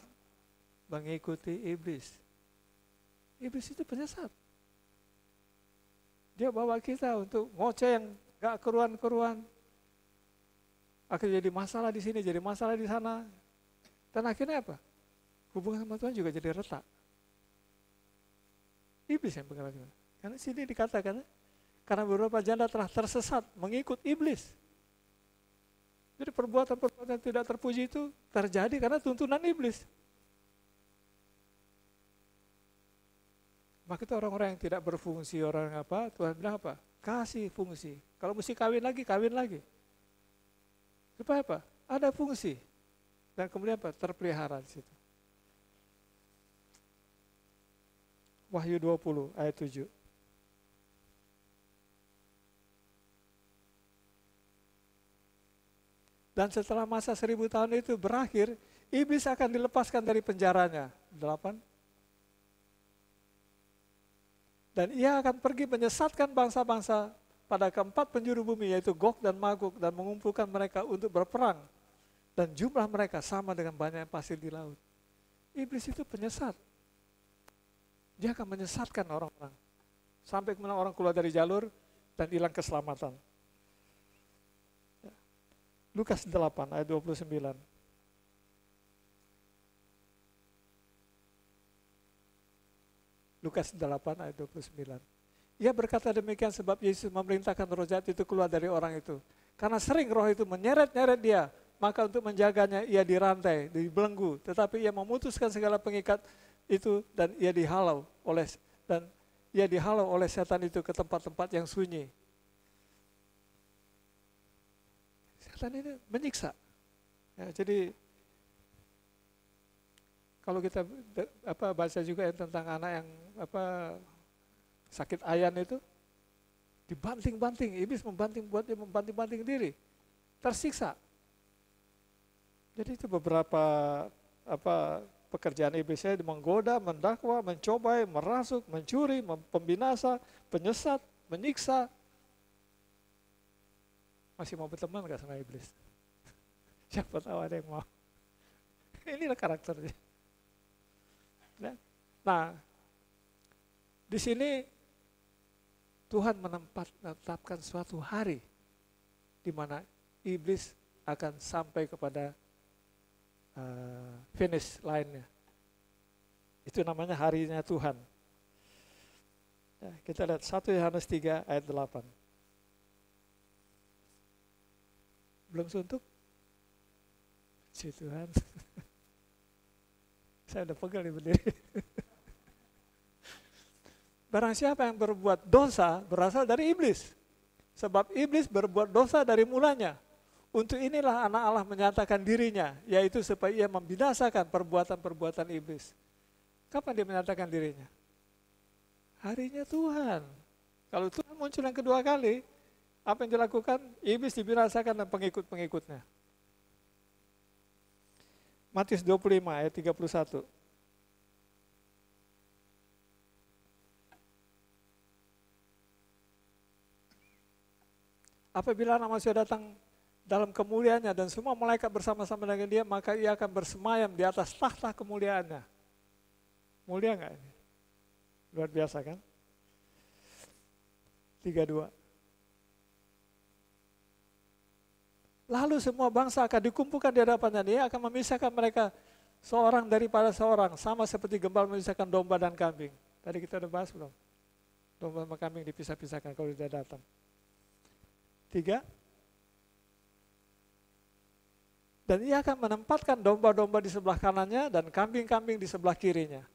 mengikuti iblis. Iblis itu penyesat. Dia bawa kita untuk ngoceh yang gak keruan-keruan. Akhirnya jadi masalah di sini, jadi masalah di sana. Dan akhirnya apa? Hubungan sama Tuhan juga jadi retak. Iblis yang bergerak. Karena sini dikatakan, karena beberapa janda telah tersesat mengikut iblis. Jadi perbuatan-perbuatan yang tidak terpuji itu terjadi karena tuntunan iblis. Maka itu orang-orang yang tidak berfungsi, orang apa? Tuhan bilang apa? Kasih fungsi. Kalau mesti kawin lagi, kawin lagi. Supaya apa? Ada fungsi. Dan kemudian apa? Terpelihara di situ. Wahyu 20 ayat 7. Dan setelah masa 1000 tahun itu berakhir, iblis akan dilepaskan dari penjaranya. 8. Dan ia akan pergi menyesatkan bangsa-bangsa pada keempat penjuru bumi, yaitu Gog dan Magog, dan mengumpulkan mereka untuk berperang. Dan jumlah mereka sama dengan banyak pasir di laut. Iblis itu penyesat. Dia akan menyesatkan orang-orang. Sampai kemudian orang keluar dari jalur dan hilang keselamatan. Lukas 8 ayat 29. Lukas 8 ayat 29. Ia berkata demikian sebab Yesus memerintahkan roh jahat itu keluar dari orang itu. Karena sering roh itu menyeret-nyeret dia, maka untuk menjaganya ia dirantai, dibelenggu. Tetapi ia memutuskan segala pengikat itu dan ia dihalau oleh setan itu ke tempat-tempat yang sunyi. Setan ini menyiksa. Ya, jadi kalau kita baca juga tentang anak yang sakit ayan itu, dibanting-banting, iblis buat dia membanting-banting diri, tersiksa. Jadi itu beberapa pekerjaan iblis, saya menggoda, mendakwa, mencobai, merasuk, mencuri, pembinasa, penyesat, menyiksa. Masih mau berteman gak sama iblis? Siapa tahu ada yang mau. Inilah karakternya. Nah, di sini Tuhan menetapkan suatu hari di mana iblis akan sampai kepada finish line-nya. Itu namanya harinya Tuhan. Ya, kita lihat 1 Yohanes 3 ayat 8. Belum suntuk? Si Tuhan. Saya udah pegal nih berdiri. Barang siapa yang berbuat dosa berasal dari iblis. Sebab iblis berbuat dosa dari mulanya. Untuk inilah anak Allah menyatakan dirinya, yaitu supaya ia membinasakan perbuatan-perbuatan iblis. Kapan dia menyatakan dirinya? Harinya Tuhan. Kalau Tuhan muncul yang kedua kali, apa yang dilakukan? Iblis dibinasakan dan pengikut-pengikutnya. Matius 25 ayat 31. Apabila anak manusia datang dalam kemuliaannya dan semua malaikat bersama-sama dengan dia, maka ia akan bersemayam di atas tahta kemuliaannya. Mulia enggak ini? Luar biasa kan? 32. Lalu semua bangsa akan dikumpulkan di hadapannya. Dia akan memisahkan mereka seorang daripada seorang. Sama seperti gembala memisahkan domba dan kambing. Tadi kita udah bahas belum? Domba sama kambing dipisah-pisahkan kalau dia datang. 3. Dan ia akan menempatkan domba-domba di sebelah kanannya dan kambing-kambing di sebelah kirinya.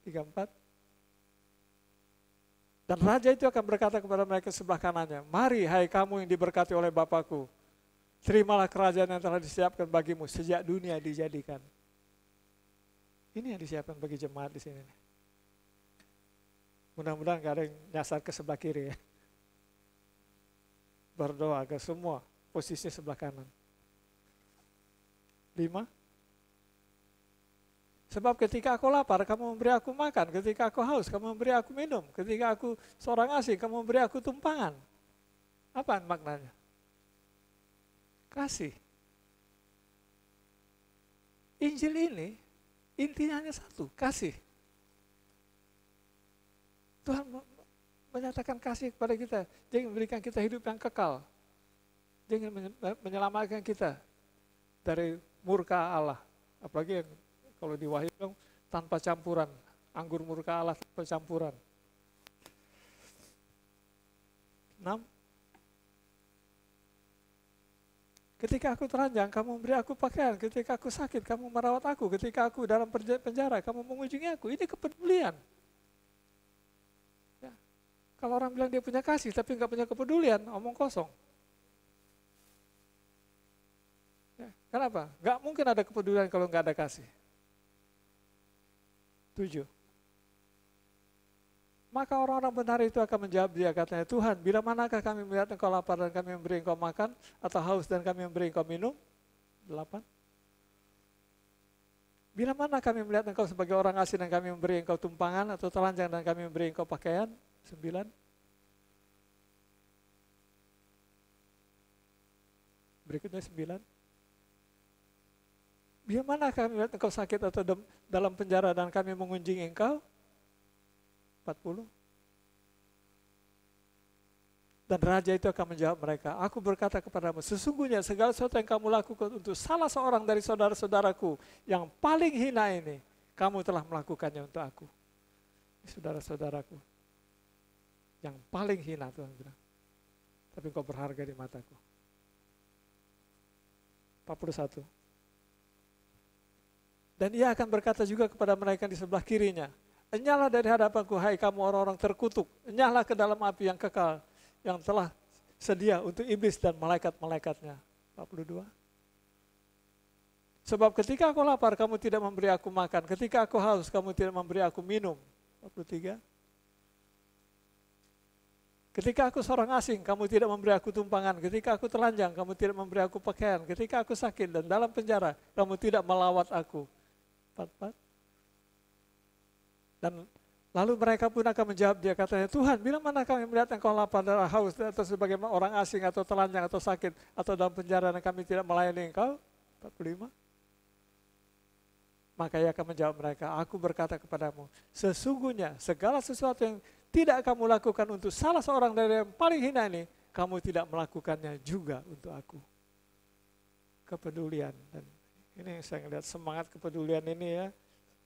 3, 4. Dan raja itu akan berkata kepada mereka sebelah kanannya, mari hai kamu yang diberkati oleh Bapakku, terimalah kerajaan yang telah disiapkan bagimu sejak dunia dijadikan. Ini yang disiapkan bagi jemaat di sini. Mudah-mudahan gak ada yang nyasar ke sebelah kiri ya. Berdoa agar semua posisinya sebelah kanan. 5. Sebab ketika aku lapar, kamu memberi aku makan. Ketika aku haus, kamu memberi aku minum. Ketika aku seorang asing, kamu memberi aku tumpangan. Apa maknanya? Kasih. Injil ini intinya hanya satu, kasih. Tuhan menyatakan kasih kepada kita. Dia ingin memberikan kita hidup yang kekal. Dia ingin menyelamatkan kita dari murka Allah. Apalagi yang kalau di Wahyu tanpa campuran. Anggur murka Allah tanpa campuran. 6. Ketika aku telanjang, kamu memberi aku pakaian. Ketika aku sakit, kamu merawat aku. Ketika aku dalam penjara, kamu mengunjungi aku. Ini kepedulian. Ya. Kalau orang bilang dia punya kasih, tapi nggak punya kepedulian, omong kosong. Ya. Kenapa? Nggak mungkin ada kepedulian kalau nggak ada kasih. 7. Maka orang-orang benar itu akan menjawab dia, katanya, Tuhan, bila manakah kami melihat engkau lapar dan kami memberi engkau makan, atau haus dan kami memberi engkau minum? 8. Bila mana kami melihat engkau sebagai orang asing dan kami memberi engkau tumpangan, atau telanjang dan kami memberi engkau pakaian? 9. Berikutnya 9. Bila mana kami melihat engkau sakit atau dalam penjara dan kami mengunjungi engkau? 40. Dan raja itu akan menjawab mereka, aku berkata kepadamu, sesungguhnya segala sesuatu yang kamu lakukan untuk salah seorang dari saudara-saudaraku yang paling hina ini, kamu telah melakukannya untuk aku. Ini saudara-saudaraku yang paling hina, Tuhan bilang. Tapi engkau berharga di mataku. 41. Dan ia akan berkata juga kepada mereka di sebelah kirinya, enyahlah dari hadapanku, hai kamu orang-orang terkutuk, enyahlah ke dalam api yang kekal, yang telah sedia untuk iblis dan malaikat-malaikatnya. 42. Sebab ketika aku lapar, kamu tidak memberi aku makan. Ketika aku haus, kamu tidak memberi aku minum. 43. Ketika aku seorang asing, kamu tidak memberi aku tumpangan. Ketika aku telanjang, kamu tidak memberi aku pakaian. Ketika aku sakit dan dalam penjara, kamu tidak melawat aku. 44. Dan lalu mereka pun akan menjawab dia, katanya, Tuhan, bila mana kami melihat engkau lapar dan haus atau sebagai orang asing atau telanjang atau sakit atau dalam penjara dan kami tidak melayani engkau? 45. Maka ia akan menjawab mereka, aku berkata kepadamu, sesungguhnya segala sesuatu yang tidak kamu lakukan untuk salah seorang dari yang paling hina ini, kamu tidak melakukannya juga untuk aku. Kepedulian. Dan ini saya melihat semangat kepedulian ini ya,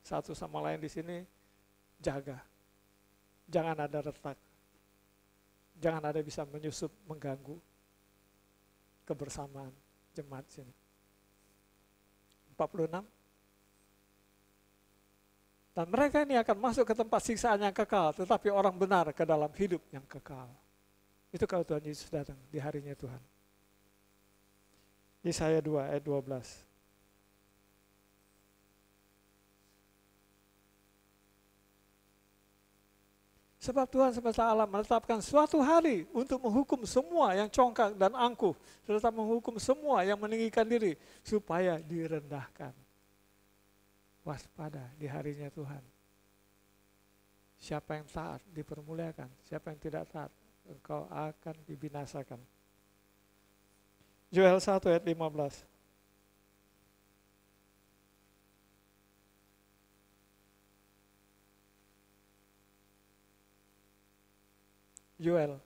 satu sama lain di sini. Jaga, jangan ada retak, jangan ada bisa menyusup, mengganggu kebersamaan jemaat sini. 46. Dan mereka ini akan masuk ke tempat siksaan yang kekal, tetapi orang benar ke dalam hidup yang kekal. Itu kalau Tuhan Yesus datang di harinya Tuhan. Yesaya 2 ayat 12. Sebab Tuhan semesta alam menetapkan suatu hari untuk menghukum semua yang congkak dan angkuh, serta menghukum semua yang meninggikan diri, supaya direndahkan. Waspada di harinya Tuhan. Siapa yang taat dipermuliakan, siapa yang tidak taat, engkau akan dibinasakan. Yoel 1 ayat 15. Yoel.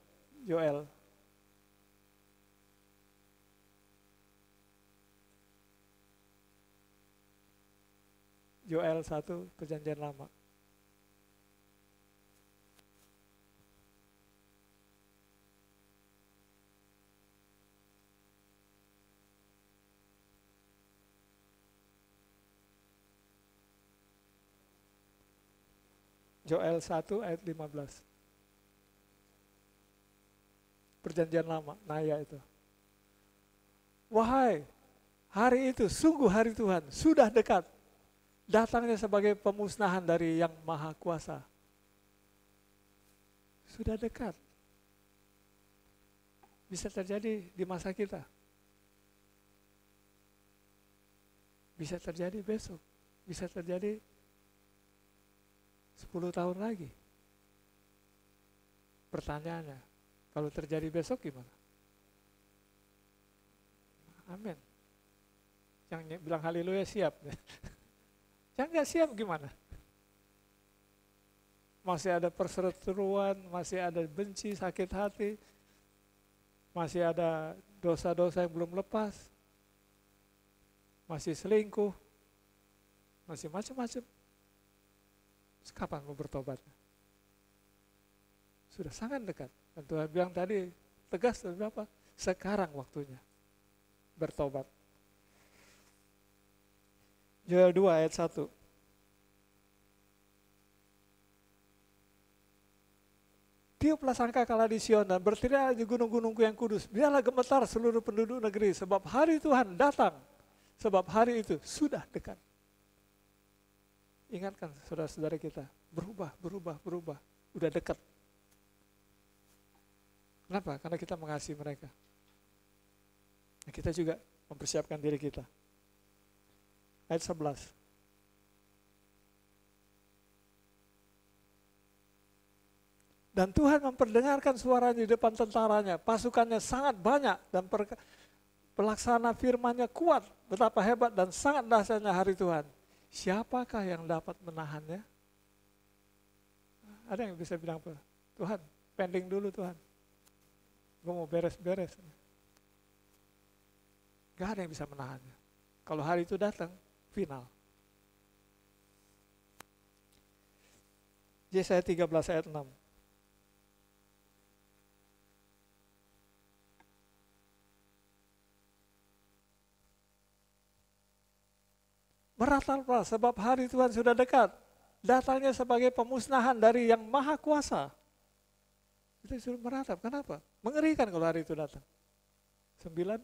Joel 1 Perjanjian Lama. Joel 1 ayat 15. Perjanjian Lama, Naya itu. Wahai, hari itu, sungguh hari Tuhan, sudah dekat. Datangnya sebagai pemusnahan dari Yang Maha Kuasa. Sudah dekat. Bisa terjadi di masa kita. Bisa terjadi besok. Bisa terjadi 10 tahun lagi. Pertanyaannya, kalau terjadi besok gimana? Amin. Yang bilang haleluya siap. Yang nggak siap gimana? Masih ada perseteruan, masih ada benci, sakit hati, masih ada dosa-dosa yang belum lepas, masih selingkuh, masih macam-macam. Kapan mau bertobat? Sudah sangat dekat. Dan Tuhan bilang tadi, tegas berapa? Sekarang waktunya bertobat. Joel 2 ayat 1. Tiuplah sangkakala di Sion dan berteriak di gunung-gunungku yang kudus. Biarlah gemetar seluruh penduduk negeri, sebab hari Tuhan datang. Sebab hari itu sudah dekat. Ingatkan saudara-saudara kita, berubah. Udah dekat. Kenapa? Karena kita mengasihi mereka. Nah, kita juga mempersiapkan diri kita. Ayat 11. Dan Tuhan memperdengarkan suaranya di depan tentaranya. Pasukannya sangat banyak dan pelaksana firman-Nya kuat. Betapa hebat dan sangat dahsyatnya hari Tuhan. Siapakah yang dapat menahannya? Ada yang bisa bilang, Tuhan, pending dulu Tuhan. Gue mau beres-beres. Gak ada yang bisa menahannya. Kalau hari itu datang, final. Yesaya 13 ayat 6. Merataplah sebab hari Tuhan sudah dekat. Datangnya sebagai pemusnahan dari Yang Maha Kuasa. Kita suruh meratap. Kenapa? Mengerikan kalau hari itu datang. 9.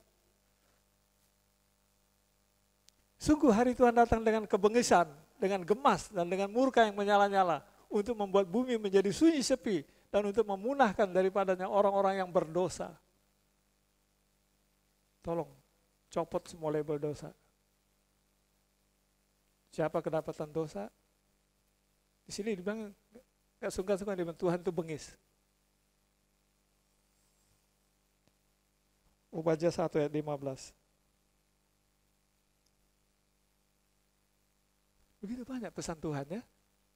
Sungguh hari Tuhan datang dengan kebengisan, dengan gemas, dan dengan murka yang menyala-nyala. Untuk membuat bumi menjadi sunyi sepi. Dan untuk memunahkan daripadanya orang-orang yang berdosa. Tolong, copot semua label dosa. Siapa kedapatan dosa? Di sini dibilang gak sungkan-sungkan dibilang Tuhan itu bengis. Obadya 1 ayat 15. Begitu banyak pesan Tuhan ya.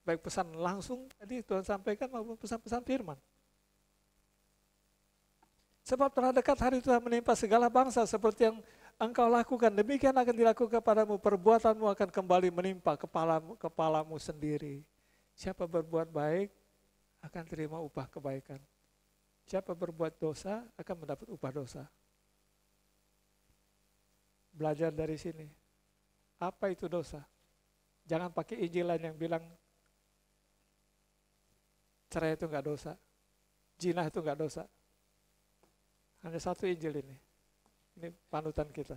Baik pesan langsung tadi Tuhan sampaikan maupun pesan-pesan firman. Sebab telah dekat hari Tuhan menimpa segala bangsa seperti yang engkau lakukan, demikian akan dilakukan kepadamu, perbuatanmu akan kembali menimpa kepalamu sendiri. Siapa berbuat baik akan terima upah kebaikan. Siapa berbuat dosa akan mendapat upah dosa. Belajar dari sini. Apa itu dosa? Jangan pakai Injil lain yang bilang cerai itu enggak dosa, zina itu enggak dosa. Hanya satu Injil ini. Ini panutan kita.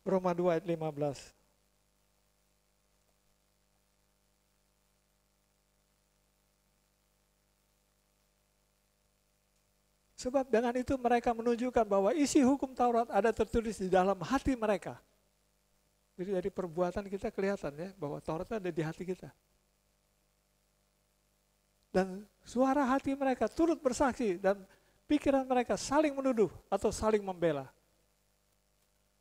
Roma 2 ayat 15. Sebab dengan itu mereka menunjukkan bahwa isi hukum Taurat ada tertulis di dalam hati mereka. Jadi dari perbuatan kita kelihatan ya bahwa Taurat ada di hati kita. Dan suara hati mereka turut bersaksi dan pikiran mereka saling menuduh atau saling membela.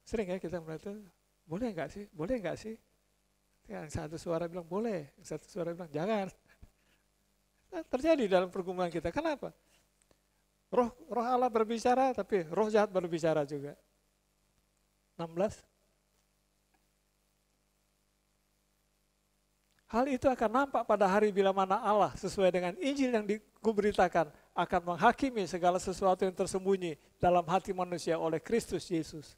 Sering ya kita melihat itu, boleh enggak sih? Boleh enggak sih? Yang satu suara bilang boleh, yang satu suara bilang jangan. Nah, terjadi dalam pergumulan kita. Kenapa? Roh Allah berbicara, tapi roh jahat berbicara juga. 16. Hal itu akan nampak pada hari bila mana Allah sesuai dengan Injil yang kuberitakan akan menghakimi segala sesuatu yang tersembunyi dalam hati manusia oleh Kristus Yesus.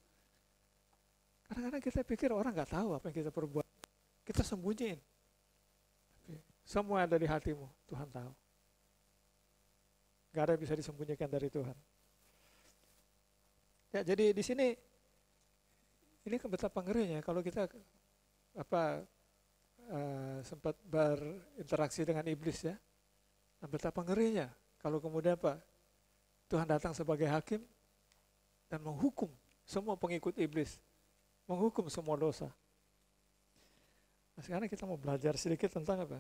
Kadang-kadang kita pikir orang nggak tahu apa yang kita perbuat. Kita sembunyiin. Semua ada di hatimu, Tuhan tahu. Gak ada yang bisa disembunyikan dari Tuhan. Ya, jadi di sini ini kan betapa ngerinya kalau kita sempat berinteraksi dengan iblis ya. Dan betapa ngerinya kalau kemudian Tuhan datang sebagai hakim dan menghukum semua pengikut iblis, menghukum semua dosa. Nah, sekarang kita mau belajar sedikit tentang apa?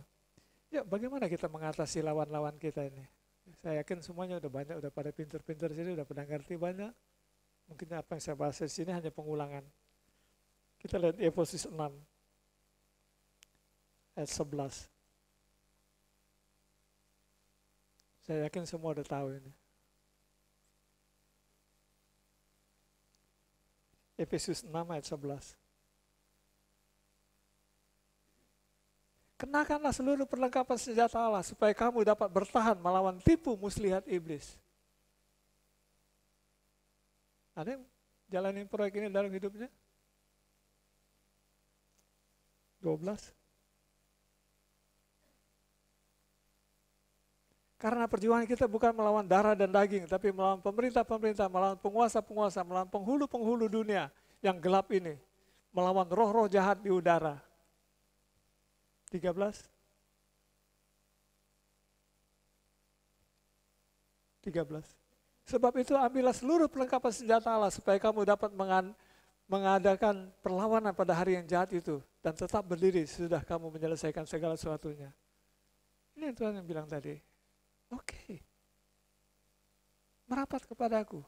Ya, bagaimana kita mengatasi lawan-lawan kita ini? Saya yakin semuanya udah pada pintar-pintar sini, udah pada ngerti banyak. Mungkin apa yang saya bahas di sini hanya pengulangan. Kita lihat Efesus 6 ayat 11. Saya yakin semua udah tahu ini. Efesus 6 ayat 11. Kenakanlah seluruh perlengkapan senjata Allah supaya kamu dapat bertahan melawan tipu muslihat iblis. Ada yang jalanin proyek ini dalam hidupnya? 12. Karena perjuangan kita bukan melawan darah dan daging, tapi melawan pemerintah-pemerintah, melawan penguasa-penguasa, melawan penghulu-penghulu dunia yang gelap ini, melawan roh-roh jahat di udara. 13. Sebab itu ambillah seluruh perlengkapan senjata Allah supaya kamu dapat mengadakan perlawanan pada hari yang jahat itu dan tetap berdiri sesudah kamu menyelesaikan segala sesuatunya. Ini yang Tuhan yang bilang tadi. Oke. Merapat kepadaku.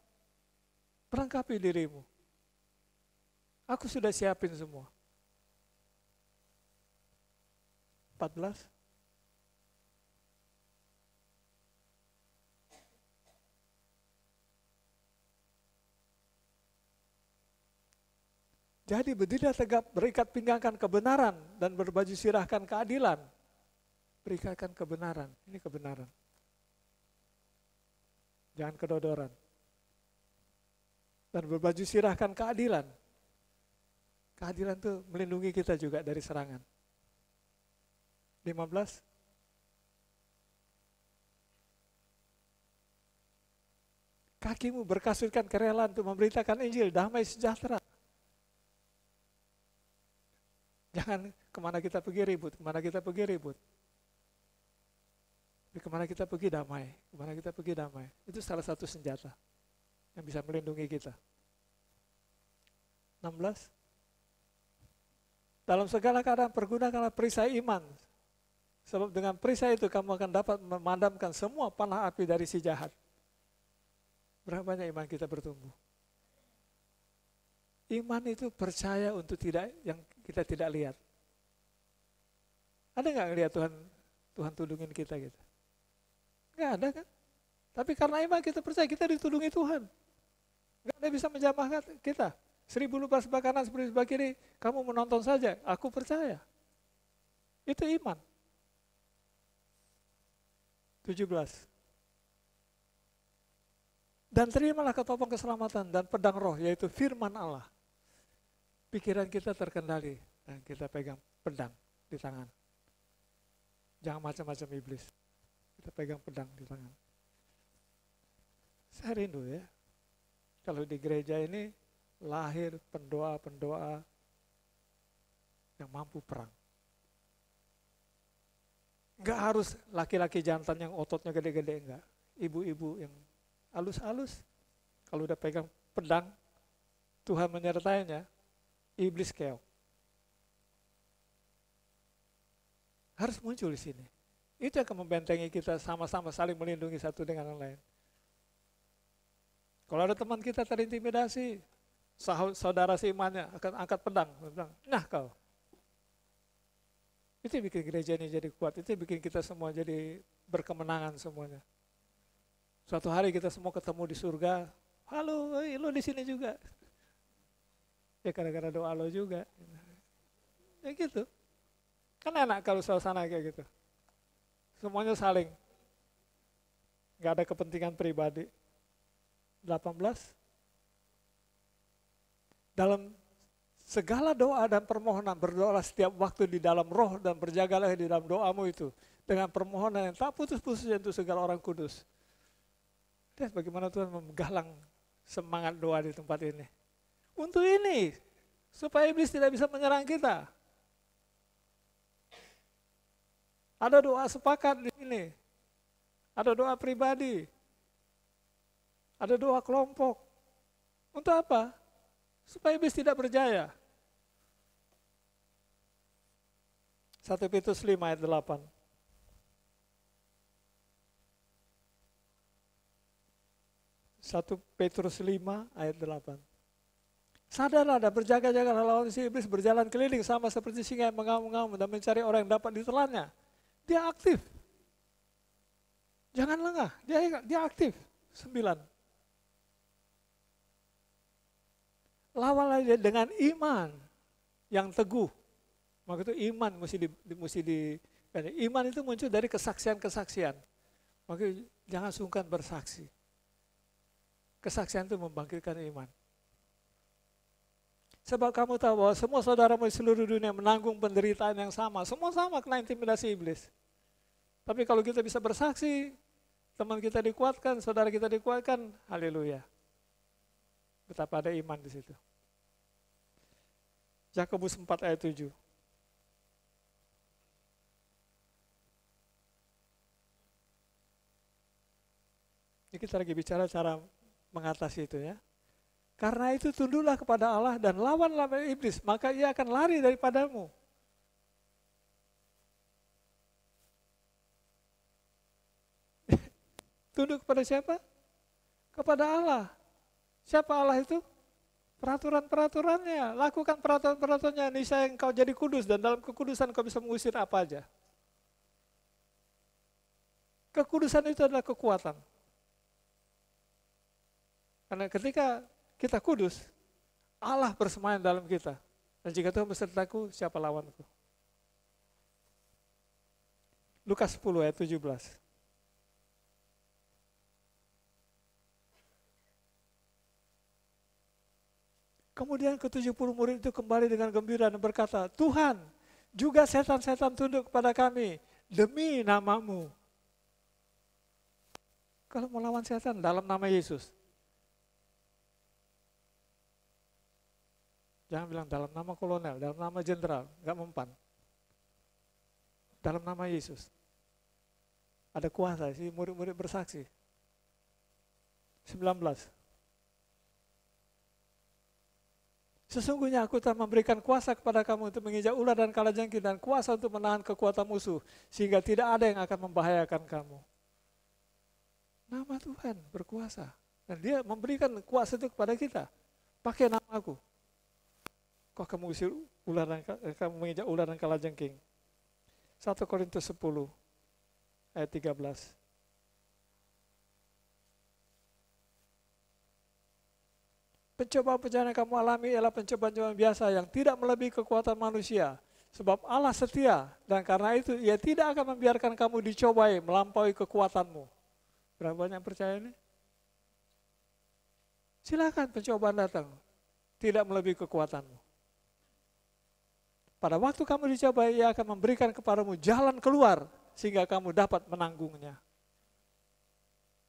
Perlengkapi dirimu. Aku sudah siapin semua. 14. Jadi berdiri tegap, berikat pinggangkan kebenaran dan berbaju sirahkan keadilan. Berikatkan kebenaran, ini kebenaran. Jangan kedodoran. Dan berbaju sirahkan keadilan. Keadilan itu melindungi kita juga dari serangan. 15. Kakimu berkasutkan kerelaan untuk memberitakan Injil, damai sejahtera. Jangan kemana kita pergi ribut, kemana kita pergi ribut. Tapi kemana kita pergi damai, kemana kita pergi damai. Itu salah satu senjata yang bisa melindungi kita. 16. Dalam segala keadaan pergunakanlah perisai iman. Sebab dengan perisai itu kamu akan dapat memadamkan semua panah api dari si jahat. Berapa banyak iman kita bertumbuh? Iman itu percaya untuk yang kita tidak lihat. Ada nggak ngelihat Tuhan tudungin kita gitu? Nggak ada kan? Tapi karena iman kita percaya kita ditudungi Tuhan. Nggak ada yang bisa menjamah kita. 1000 lupa sebelah kanan, 1000 sebelah kiri, kamu menonton saja. Aku percaya. Itu iman. 17. Dan terimalah ketopong keselamatan dan pedang roh, yaitu firman Allah. Pikiran kita terkendali dan kita pegang pedang di tangan. Jangan macam-macam iblis. Kita pegang pedang di tangan. Saya rindu ya, kalau di gereja ini lahir pendoa-pendoa yang mampu perang. Enggak harus laki-laki jantan yang ototnya gede-gede, enggak. Ibu-ibu yang halus-halus, kalau udah pegang pedang, Tuhan menyertainya, iblis keok. Harus muncul di sini. Itu akan membentengi kita sama-sama saling melindungi satu dengan yang lain. Kalau ada teman kita terintimidasi, saudara seimannya akan angkat pedang, bilang, nah kau. Itu yang bikin gereja ini jadi kuat, itu yang bikin kita semua jadi berkemenangan semuanya. Suatu hari kita semua ketemu di surga, halo, lo di sini juga. Ya gara-gara doa lo juga. Ya gitu. Kan enak kalau suasana kayak gitu. Semuanya saling. Nggak ada kepentingan pribadi. 18. Dalam segala doa dan permohonan, berdoalah setiap waktu di dalam roh dan berjagalah di dalam doamu itu. Dengan permohonan yang tak putus-putus untuk segala orang kudus. Lihat bagaimana Tuhan menggalang semangat doa di tempat ini. Untuk ini, supaya iblis tidak bisa menyerang kita. Ada doa sepakat di sini. Ada doa pribadi. Ada doa kelompok. Untuk apa? Supaya iblis tidak berjaya. 1 Petrus 5 ayat 8. 1 Petrus 5 ayat 8. Sadarlah dan berjaga-jaga lawan si iblis berjalan keliling sama seperti singa yang mengaum-ngaum dan mencari orang yang dapat ditelannya. Dia aktif. Jangan lengah, dia aktif. 9. Lawanlah dia dengan iman yang teguh. Maka itu iman iman itu muncul dari kesaksian-kesaksian. Maka jangan sungkan bersaksi. Kesaksian itu membangkitkan iman. Sebab kamu tahu bahwa semua saudaramu di seluruh dunia menanggung penderitaan yang sama. Semua sama kena intimidasi iblis. Tapi kalau kita bisa bersaksi, teman kita dikuatkan, saudara kita dikuatkan, haleluya. Betapa ada iman di situ. Yakobus 4 ayat 7. Ini kita lagi bicara cara mengatasi itu ya. Karena itu tunduklah kepada Allah dan lawanlah iblis, maka ia akan lari daripadamu. Tunduk kepada siapa? Kepada Allah. Siapa Allah itu? Peraturan-peraturannya. Lakukan peraturan-peraturannya, niscaya engkau jadi kudus dan dalam kekudusan kau bisa mengusir apa aja. Kekudusan itu adalah kekuatan. Karena ketika kita kudus, Allah bersemayam dalam kita. Dan jika Tuhan besertaku, siapa lawanku? Lukas 10 ayat 17. Kemudian ke-70 murid itu kembali dengan gembira dan berkata, Tuhan, juga setan-setan tunduk kepada kami demi namamu. Kalau mau lawan setan dalam nama Yesus. Jangan bilang dalam nama kolonel, dalam nama jenderal, enggak mempan. Dalam nama Yesus. Ada kuasa, si murid-murid bersaksi. 19. Sesungguhnya aku telah memberikan kuasa kepada kamu untuk menginjak ular dan kalajengking dan kuasa untuk menahan kekuatan musuh, sehingga tidak ada yang akan membahayakan kamu. Nama Tuhan berkuasa. Dan dia memberikan kuasa itu kepada kita. Pakai nama aku. Kau akan mengusir ular dan kamu menginjak ular dan kalajengking. 1 Korintus 10 ayat 13. Pencobaan-pencobaan yang kamu alami ialah pencobaan-pencobaan biasa yang tidak melebihi kekuatan manusia. Sebab Allah setia dan karena itu ia tidak akan membiarkan kamu dicobai melampaui kekuatanmu. Berapa banyak percaya ini? Silakan pencobaan datang. Tidak melebihi kekuatanmu. Pada waktu kamu dicoba, ia akan memberikan kepadamu jalan keluar sehingga kamu dapat menanggungnya.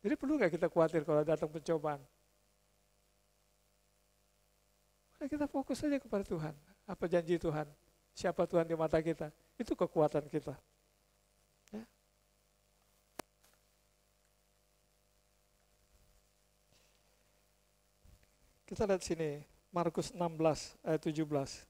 Jadi perlu nggak kita khawatir kalau datang pencobaan? Kita fokus saja kepada Tuhan. Apa janji Tuhan? Siapa Tuhan di mata kita? Itu kekuatan kita. Ya. Kita lihat sini, Markus 16 ayat 17.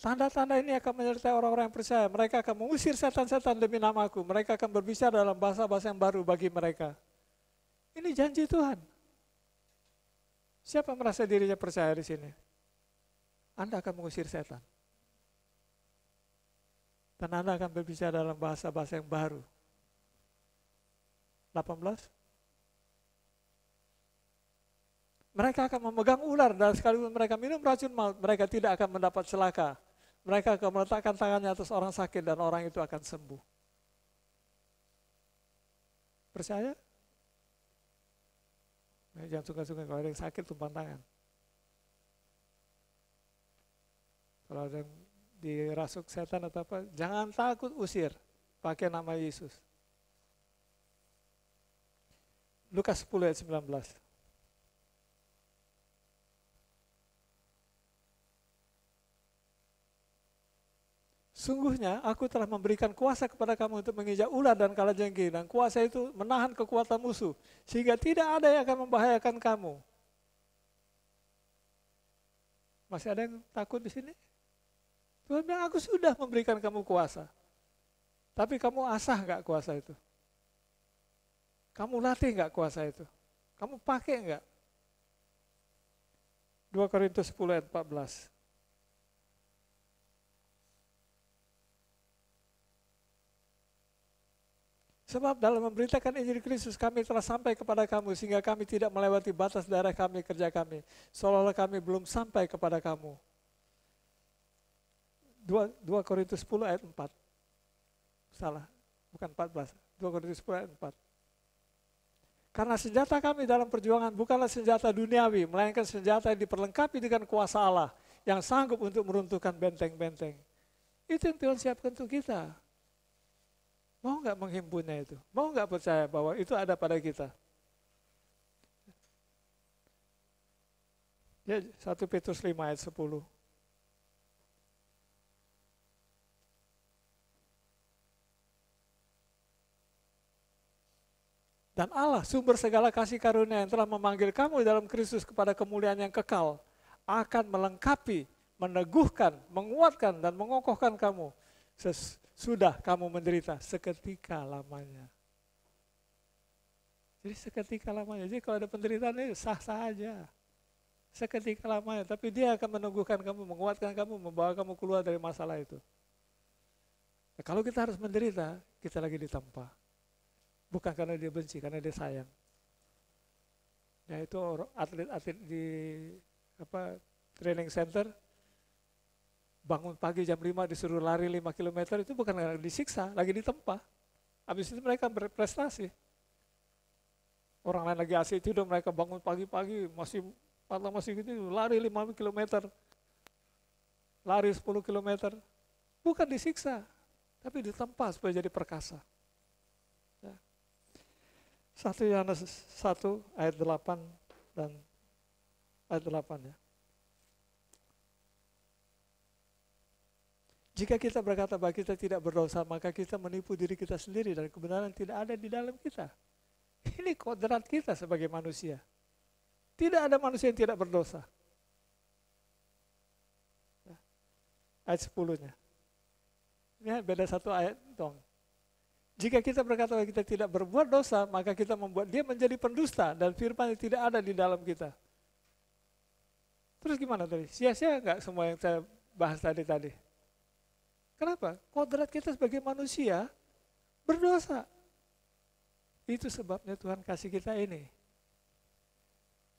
Tanda-tanda ini akan menyertai orang-orang yang percaya. Mereka akan mengusir setan-setan demi namaku. Mereka akan berbicara dalam bahasa-bahasa yang baru bagi mereka. Ini janji Tuhan. Siapa merasa dirinya percaya di sini? Anda akan mengusir setan. Dan Anda akan berbicara dalam bahasa-bahasa yang baru. 18. Mereka akan memegang ular dan sekalipun mereka minum racun maut, mereka tidak akan mendapat celaka. Mereka akan meletakkan tangannya atas orang sakit dan orang itu akan sembuh. Percaya? Nah, jangan suka-suka kalau ada yang sakit tumpang tangan. Kalau ada yang dirasuk setan atau apa, jangan takut, usir. Pakai nama Yesus. Lukas 10 ayat 19. Sungguhnya aku telah memberikan kuasa kepada kamu untuk menginjak ular dan kalajengking, dan kuasa itu menahan kekuatan musuh, sehingga tidak ada yang akan membahayakan kamu. Masih ada yang takut di sini? Tuhan bilang, aku sudah memberikan kamu kuasa. Tapi kamu asah nggak kuasa itu? Kamu latih nggak kuasa itu? Kamu pakai nggak? 2 Korintus 10 ayat 14. Sebab dalam memberitakan Injil Kristus kami telah sampai kepada kamu sehingga kami tidak melewati batas daerah kami, kerja kami. Seolah-olah kami belum sampai kepada kamu. 2 Korintus 10 ayat 4. Salah, bukan 14. 2 Korintus 10 ayat 4. Karena senjata kami dalam perjuangan bukanlah senjata duniawi, melainkan senjata yang diperlengkapi dengan kuasa Allah yang sanggup untuk meruntuhkan benteng-benteng. Itu yang Tuhan siapkan untuk kita. Mau nggak menghimpunnya itu? Mau nggak percaya bahwa itu ada pada kita? Ya, 1 Petrus 5 ayat 10. Dan Allah, sumber segala kasih karunia yang telah memanggil kamu dalam Kristus kepada kemuliaan yang kekal, akan melengkapi, meneguhkan, menguatkan, dan mengokohkan kamu sudah kamu menderita seketika lamanya. Jadi seketika lamanya. Jadi kalau ada penderitaan itu sah-sah aja. Seketika lamanya. Tapi dia akan meneguhkan kamu, menguatkan kamu, membawa kamu keluar dari masalah itu. Nah, kalau kita harus menderita, kita lagi ditempa. Bukan karena dia benci, karena dia sayang. Ya itu atlet-atlet di training center, bangun pagi jam 5 disuruh lari 5 km itu bukan lagi disiksa, lagi ditempa. Habis itu mereka berprestasi. Orang lain lagi asik tidur, mereka bangun pagi-pagi masih gitu, lari 5 km. Lari 10 km. Bukan disiksa, tapi ditempa supaya jadi perkasa. Ya. 1 Yohanes 1 ayat 8 dan ayat 8 ya. Jika kita berkata bahwa kita tidak berdosa, maka kita menipu diri kita sendiri dan kebenaran tidak ada di dalam kita. Ini kodrat kita sebagai manusia. Tidak ada manusia yang tidak berdosa. Ayat 10-nya. Ini beda satu ayat dong. Jika kita berkata bahwa kita tidak berbuat dosa, maka kita membuat dia menjadi pendusta dan firman tidak ada di dalam kita. Terus gimana tadi? Sia-sia enggak semua yang saya bahas tadi? Kenapa? Kodrat kita sebagai manusia berdosa. Itu sebabnya Tuhan kasih kita ini.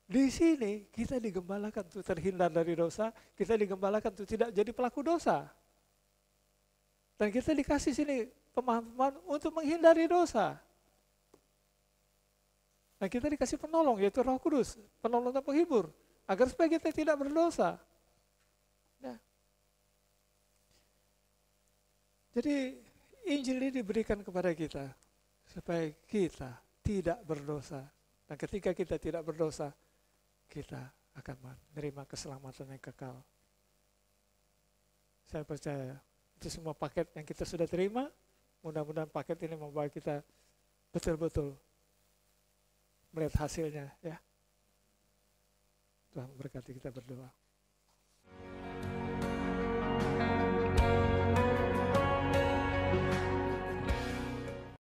Di sini kita digembalakan untuk terhindar dari dosa, kita digembalakan untuk tidak jadi pelaku dosa. Dan kita dikasih sini pemahaman untuk menghindari dosa. Dan kita dikasih penolong, yaitu Roh Kudus, penolong dan penghibur, agar supaya kita tidak berdosa. Nah. Jadi Injil ini diberikan kepada kita supaya kita tidak berdosa. Dan ketika kita tidak berdosa, kita akan menerima keselamatan yang kekal. Saya percaya itu semua paket yang kita sudah terima, mudah-mudahan paket ini membawa kita betul-betul melihat hasilnya ya. Tuhan memberkati, kita berdoa.